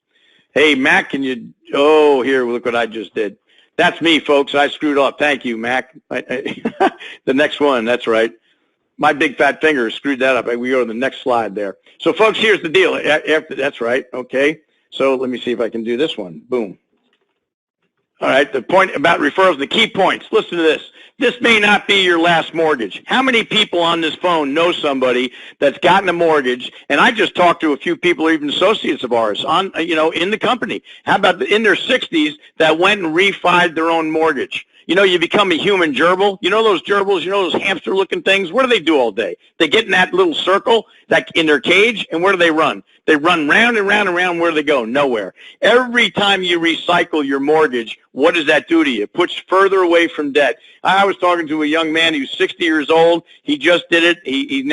Hey, Mac, can you? Oh, here, look what I just did. That's me, folks. I screwed up. Thank you, Mac. The next one, that's right. My big fat finger screwed that up. We go to the next slide there. So, folks, here's the deal. That's right. Okay. So let me see if I can do this one. Boom. All right, the point about referrals, the key points. Listen to this. This may not be your last mortgage. How many people on this phone know somebody that's gotten a mortgage? And I just talked to a few people, even associates of ours, on in the company. How about in their 60s that went and refied their own mortgage? You become a human gerbil. You know those gerbils, those hamster-looking things? What do they do all day? They get in that little circle, like in their cage, and where do they run? They run round and round and round. Where do they go? Nowhere. Every time you recycle your mortgage, what does that do to you? It puts further away from debt. I was talking to a young man who's 60 years old. He just did it. He's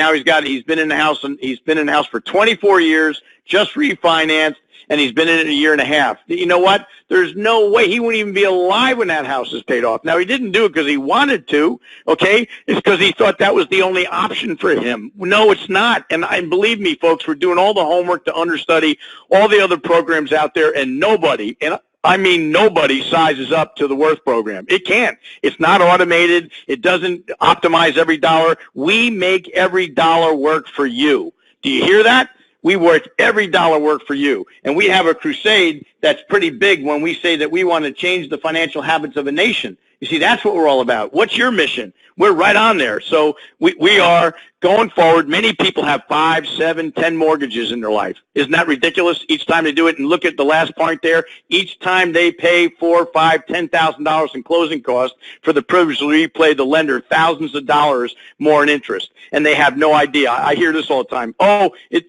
been in the house, and he's been in the house for 24 years, just refinanced, and he's been in it a year and a half. You know what? There's no way he wouldn't even be alive when that house is paid off. Now, he didn't do it because he wanted to, okay? It's because he thought that was the only option for him. No, it's not. And believe me, folks, we're doing all the homework to understudy all the other programs out there, and nobody, and I mean nobody, sizes up to the Worth program. It can't. It's not automated. It doesn't optimize every dollar. We make every dollar work for you. Do you hear that? We work every dollar work for you. And we have a crusade that's pretty big when we say that we want to change the financial habits of a nation. You see, that's what we're all about. What's your mission? We're right on there. So we are going forward. Many people have 5, 7, 10 mortgages in their life. Isn't that ridiculous? Each time they do it, and look at the last point there. Each time they pay $4,000, $5,000, $10,000 in closing costs for the privilege to repay the lender thousands of dollars more in interest, and they have no idea. I hear this all the time.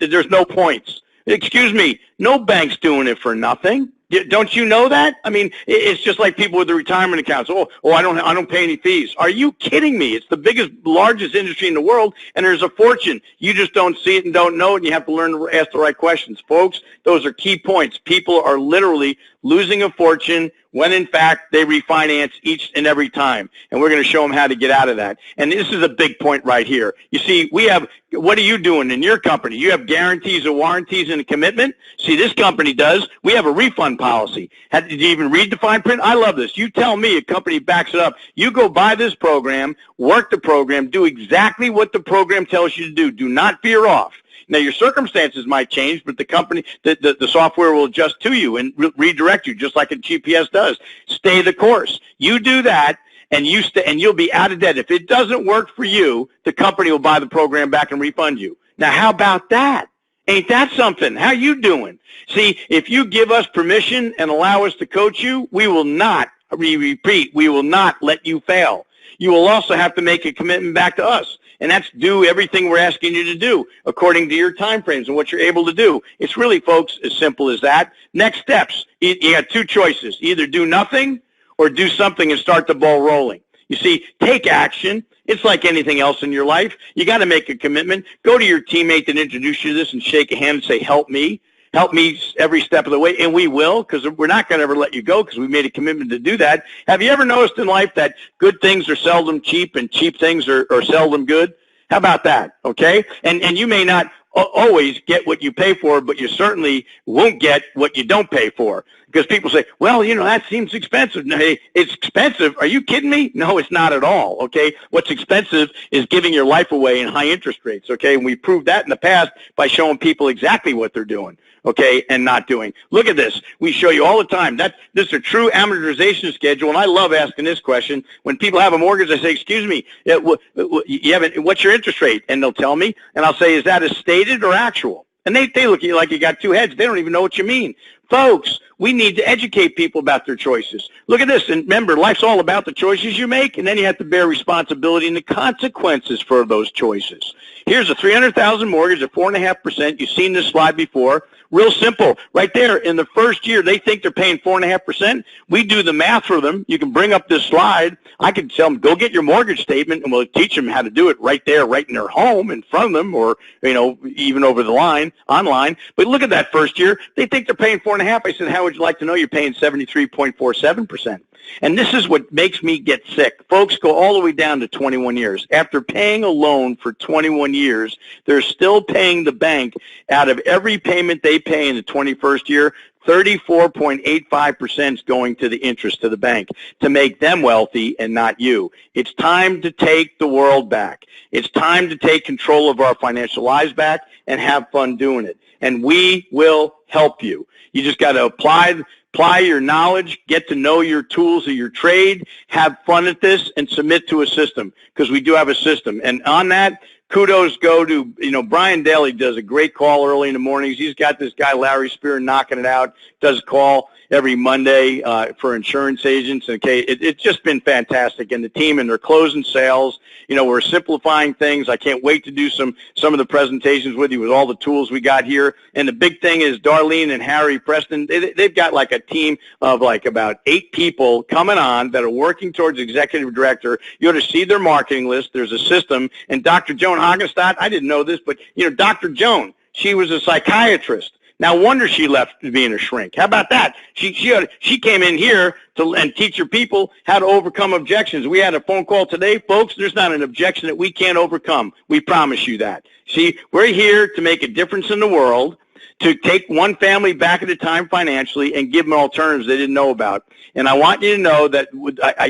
There's no points. Excuse me, no bank's doing it for nothing. Don't you know that? I mean, it's just like people with the retirement accounts. I don't pay any fees. Are you kidding me? It's the largest industry in the world, and there's a fortune. You just don't see it and don't know it, and you have to learn to ask the right questions. Folks, those are key points. People are literally losing a fortune when, in fact, they refinance each and every time. And we're going to show them how to get out of that. And this is a big point right here. You see, what are you doing in your company? You have guarantees and warranties and a commitment? See, this company does. We have a refund policy. Did you even read the fine print? I love this. You tell me a company backs it up. You go buy this program, work the program, do exactly what the program tells you to do. Do not veer off. Now, your circumstances might change, but the company, the software will adjust to you and redirect you, just like a GPS does. Stay the course. You do that, and you'll be out of debt. If it doesn't work for you, the company will buy the program back and refund you. Now, how about that? Ain't that something? How you doing? See, if you give us permission and allow us to coach you, we will not let you fail. You will also have to make a commitment back to us. And that's do everything we're asking you to do according to your time frames and what you're able to do. It's really, folks, as simple as that. Next steps. You got two choices. Either do nothing or do something and start the ball rolling. You see, take action. It's like anything else in your life. You got to make a commitment. Go to your teammate that introduced you to this and shake a hand and say, help me. Help me every step of the way, and we will, because we're not going to ever let you go because we made a commitment to do that. Have you ever noticed in life that good things are seldom cheap and cheap things are seldom good? How about that, okay? And you may not always get what you pay for, but you certainly won't get what you don't pay for. Because people say, well, that seems expensive. No, hey, it's expensive. Are you kidding me? No, it's not at all, okay? What's expensive is giving your life away in high interest rates, okay? And we proved that in the past by showing people exactly what they're doing, okay, and not doing. Look at this. We show you all the time. This is a true amortization schedule, and I love asking this question. When people have a mortgage, I say, excuse me, what's your interest rate? And they'll tell me, and I'll say, is that a stated or actual? And they look at you like you got two heads. They don't even know what you mean. Folks, we need to educate people about their choices. Look at this. And remember, life's all about the choices you make, and then you have to bear responsibility and the consequences for those choices. Here's a $300,000 mortgage at 4.5%. You've seen this slide before. Real simple. Right there, in the first year, they think they're paying 4.5%. We do the math for them. You can bring up this slide. I can tell them, go get your mortgage statement, and we'll teach them how to do it right there, right in their home, in front of them, or, even over the line, online. But look at that first year. They think they're paying 4.5%. I said, how would you like to know you're paying 73.47%? And this is what makes me get sick. Folks, go all the way down to 21 years. After paying a loan for 21 years, they're still paying the bank out of every payment they pay in the 21st year. 34.85% is going to the interest to the bank to make them wealthy and not you. It's time to take the world back. It's time to take control of our financial lives back and have fun doing it. And we will help you. You just got to apply apply your knowledge, get to know your tools of your trade, have fun at this, and submit to a system, because we do have a system. And on that, kudos go to, Brian Daly does a great call early in the mornings. He's got this guy, Larry Spear, knocking it out, does a call every Monday for insurance agents. Okay, it's just been fantastic. And the team, and they're closing sales. We're simplifying things. I can't wait to do some of the presentations with you with all the tools we got here. And the big thing is Darlene and Harry Preston, they've got like a team of like about 8 people coming on that are working towards executive director. You ought to see their marketing list. There's a system. And Dr. Joan Hagenstadt, I didn't know this, but, Dr. Joan, she was a psychiatrist. No wonder she left being a shrink. How about that? She came in here and teach her people how to overcome objections. We had a phone call today, folks. There's not an objection that we can't overcome. We promise you that. See, we're here to make a difference in the world, to take one family back at a time financially and give them alternatives they didn't know about. And I want you to know that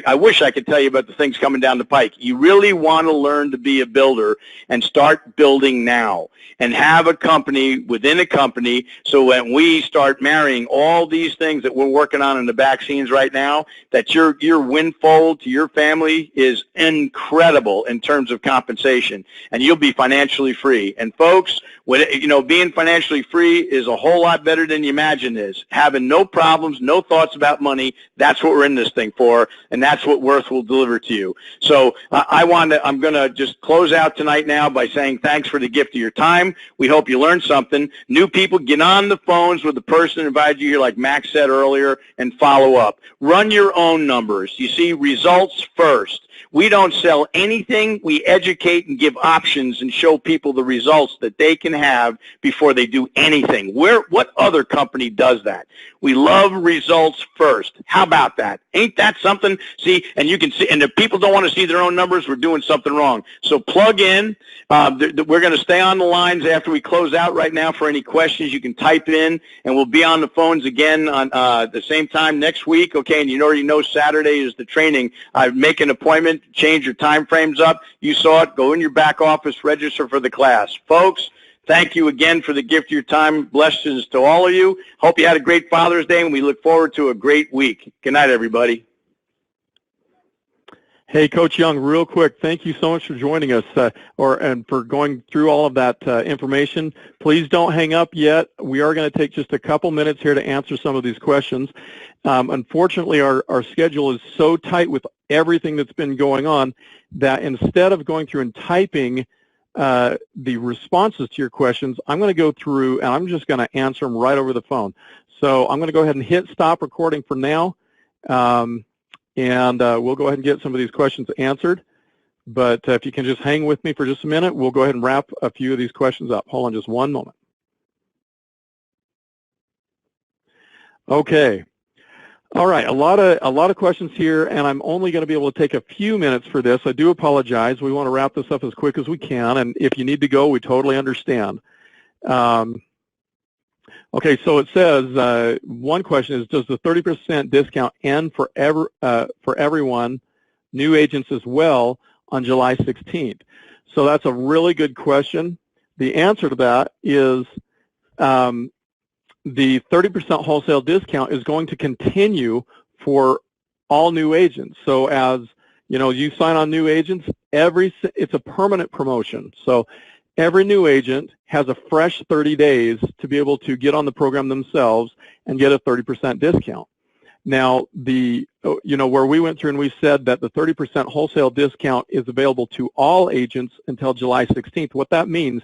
I wish I could tell you about the things coming down the pike. You really want to learn to be a builder and start building now, and have a company within a company, so when we start marrying all these things that we're working on in the back scenes right now, that your windfall to your family is incredible in terms of compensation, and you'll be financially free. And folks, being financially free is a whole lot better than you imagine is. Having no problems, no thoughts about money, that's what we're in this thing for, and that's what Worth will deliver to you. So I'm going to just close out tonight now by saying thanks for the gift of your time. We hope you learned something. New people, get on the phones with the person who invited you here, like Max said earlier, and follow up. Run your own numbers. You see, results first. We don't sell anything. We educate and give options and show people the results that they can have before they do anything. What other company does that? We love results first. How about that? Ain't that something? See, and you can see, and if people don't want to see their own numbers, we're doing something wrong. So plug in. We're going to stay on the lines after we close out right now for any questions. You can type in, and we'll be on the phones again on the same time next week. Okay, and you already know Saturday is the training. Make an appointment, change your time frames up. You saw it. Go in your back office, register for the class. Folks, thank you again for the gift of your time. Blessings to all of you. Hope you had a great Father's Day, and we look forward to a great week. Good night, everybody. Hey, Coach Young, real quick, thank you so much for joining us and for going through all of that information. Please don't hang up yet. We are going to take just a couple minutes here to answer some of these questions. Unfortunately, our schedule is so tight with everything that's been going on that instead of going through and typing the responses to your questions, I'm going to go through and I'm just going to answer them right over the phone. So I'm going to go ahead and hit stop recording for now. And we'll go ahead and get some of these questions answered. But if you can just hang with me for just a minute, we'll go ahead and wrap a few of these questions up. Hold on just one moment. Okay. All right, a lot of questions here, and I'm only going to be able to take a few minutes for this. I do apologize. We want to wrap this up as quick as we can, and if you need to go, we totally understand. Okay, so it says, one question is, does the 30% discount end for everyone, new agents as well, on July 16th? So that's a really good question. The answer to that is the 30% wholesale discount is going to continue for all new agents. So as you sign on new agents, it's a permanent promotion. So every new agent has a fresh 30 days to be able to get on the program themselves and get a 30% discount. Now, where we went through and we said that the 30% wholesale discount is available to all agents until July 16th, what that means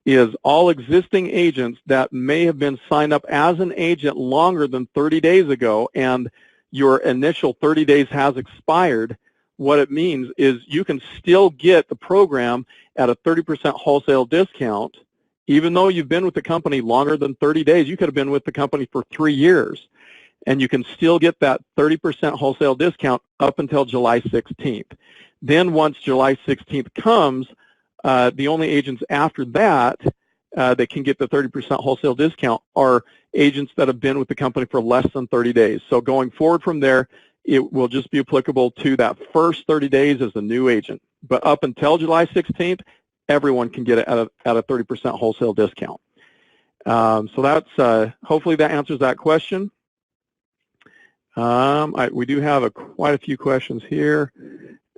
is all existing agents that may have been signed up as an agent longer than 30 days ago and your initial 30 days has expired, what it means is you can still get the program at a 30% wholesale discount, even though you've been with the company longer than 30 days. You could have been with the company for 3 years, and you can still get that 30% wholesale discount up until July 16th. Then once July 16th comes, the only agents after that that can get the 30% wholesale discount are agents that have been with the company for less than 30 days. So going forward from there, it will just be applicable to that first 30 days as a new agent. But up until July 16th, everyone can get it at a 30% wholesale discount. So that's hopefully that answers that question. We do have quite a few questions here.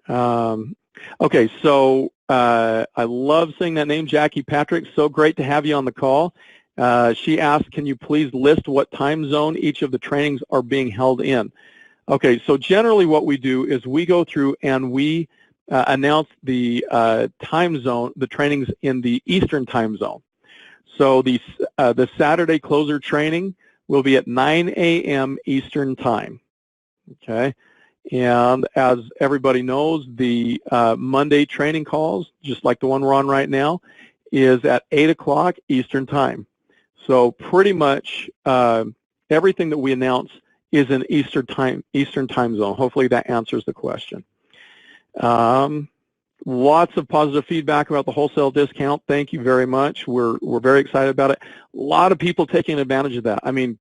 Okay, so I love seeing that name, Jackie Patrick. So great to have you on the call. She asked, can you please list what time zone each of the trainings are being held in? Okay, so generally what we do is we go through and we announce the time zone, the trainings in the Eastern time zone. So the Saturday closer training will be at 9 a.m. Eastern time, okay? And as everybody knows, the Monday training calls, just like the one we're on right now, is at 8 o'clock Eastern time. So pretty much everything that we announce is in Eastern time zone. Hopefully that answers the question. Lots of positive feedback about the wholesale discount. Thank you very much. We're very excited about it. A lot of people taking advantage of that. I mean,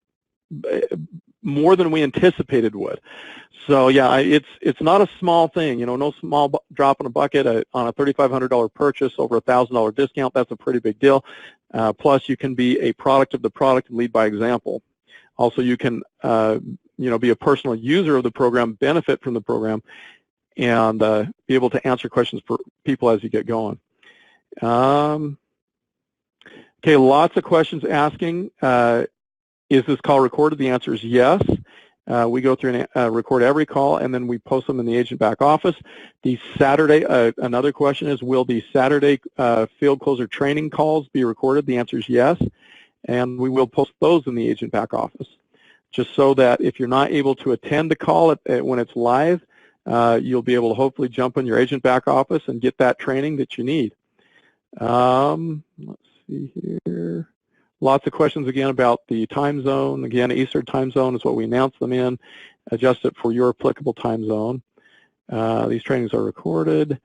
more than we anticipated would. So yeah, it's not a small thing. You know, no small drop in a bucket on a $3,500 purchase over $1,000 discount. That's a pretty big deal. Plus, you can be a product of the product and lead by example. Also, you can you know, be a personal user of the program, benefit from the program, and be able to answer questions for people as you get going. Okay, lots of questions asking, is this call recorded? The answer is yes. We go through and record every call, and then we post them in the agent back office. The Saturday, another question is, will the Saturday field closer training calls be recorded? The answer is yes, and we will post those in the agent back office, just so that if you're not able to attend the call when it's live, you'll be able to hopefully jump in your agent back office and get that training that you need. Let's see here. Lots of questions again about the time zone. Again, Eastern time zone is what we announce them in. Adjust it for your applicable time zone. These trainings are recorded.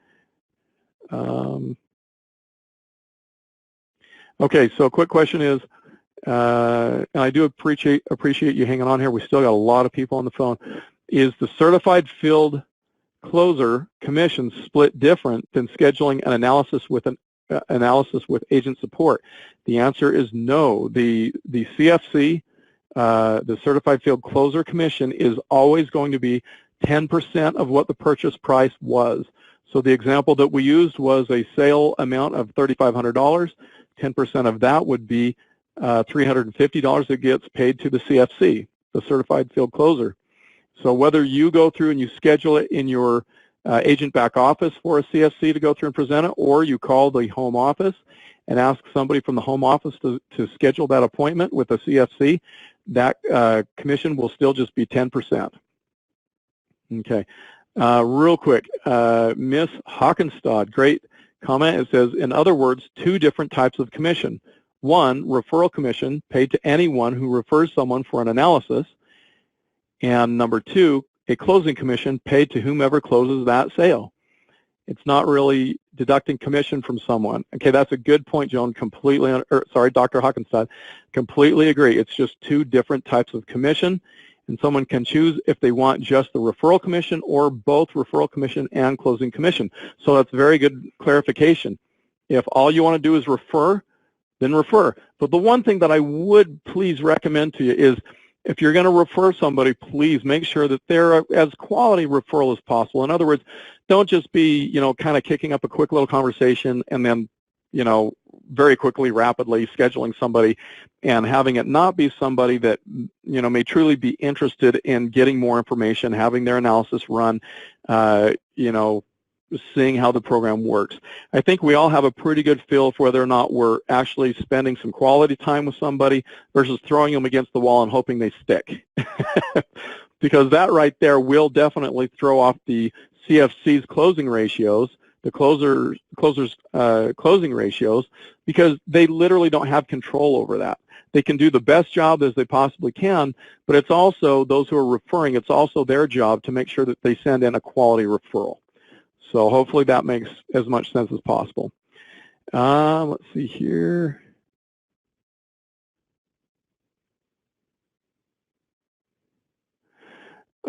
Okay, so a quick question is, and I do appreciate you hanging on here. We still got a lot of people on the phone. Is the certified field closer commission split different than scheduling an analysis with agent support? The answer is no. The CFC, the certified field closer commission, is always going to be 10% of what the purchase price was. So the example that we used was a sale amount of $3,500. 10% of that would be $350 that gets paid to the CFC, the certified field closer. So whether you go through and you schedule it in your agent back office for a CFC to go through and present it, or you call the home office and ask somebody from the home office to schedule that appointment with a CFC, that commission will still just be 10%. Okay. Real quick, Miss Hockenstad, great comment. It says, in other words, two different types of commission. One, referral commission paid to anyone who refers someone for an analysis. And number two, a closing commission paid to whomever closes that sale. It's not really deducting commission from someone. Okay, that's a good point, Joan. Sorry, Dr. Hockenstad. Completely agree. It's just two different types of commission, and someone can choose if they want just the referral commission or both referral commission and closing commission. So that's very good clarification. If all you want to do is refer, then refer. But the one thing that I would please recommend to you is, if you're going to refer somebody, please make sure that they're as quality referral as possible. In other words, don't just be, you know, kind of kicking up a quick little conversation and then, you know, very quickly, rapidly scheduling somebody and having it not be somebody that, you know, may truly be interested in getting more information, having their analysis run, you know, seeing how the program works. I think we all have a pretty good feel for whether or not we're actually spending some quality time with somebody versus throwing them against the wall and hoping they stick. Because that right there will definitely throw off the CFC's closing ratios, the closers' closing ratios, because they literally don't have control over that. They can do the best job as they possibly can, but it's also those who are referring, it's also their job to make sure that they send in a quality referral. So hopefully that makes as much sense as possible. Let's see here.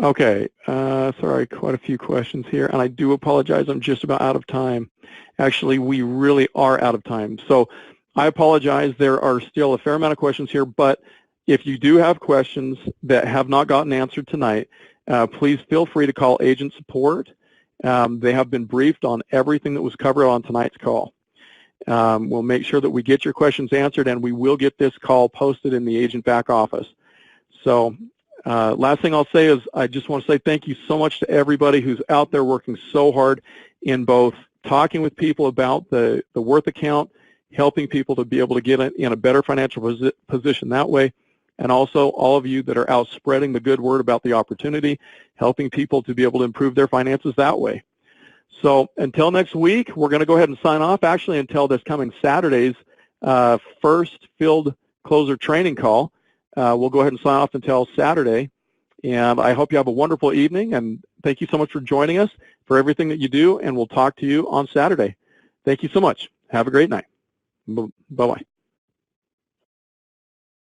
Okay, sorry, quite a few questions here, and I do apologize, I'm just about out of time. Actually, we really are out of time. So I apologize, there are still a fair amount of questions here, but if you do have questions that have not gotten answered tonight, please feel free to call agent support. They have been briefed on everything that was covered on tonight's call. We'll make sure that we get your questions answered, and we will get this call posted in the agent back office. So last thing I'll say is I just want to say thank you so much to everybody who's out there working so hard in both talking with people about the Worth account, helping people to be able to get in a better financial position that way, and also all of you that are out spreading the good word about the opportunity, helping people to be able to improve their finances that way. So until next week, we're going to go ahead and sign off, actually until this coming Saturday's first field closer training call. We'll go ahead and sign off until Saturday, and I hope you have a wonderful evening, and thank you so much for joining us, for everything that you do, and we'll talk to you on Saturday. Thank you so much. Have a great night. Bye-bye.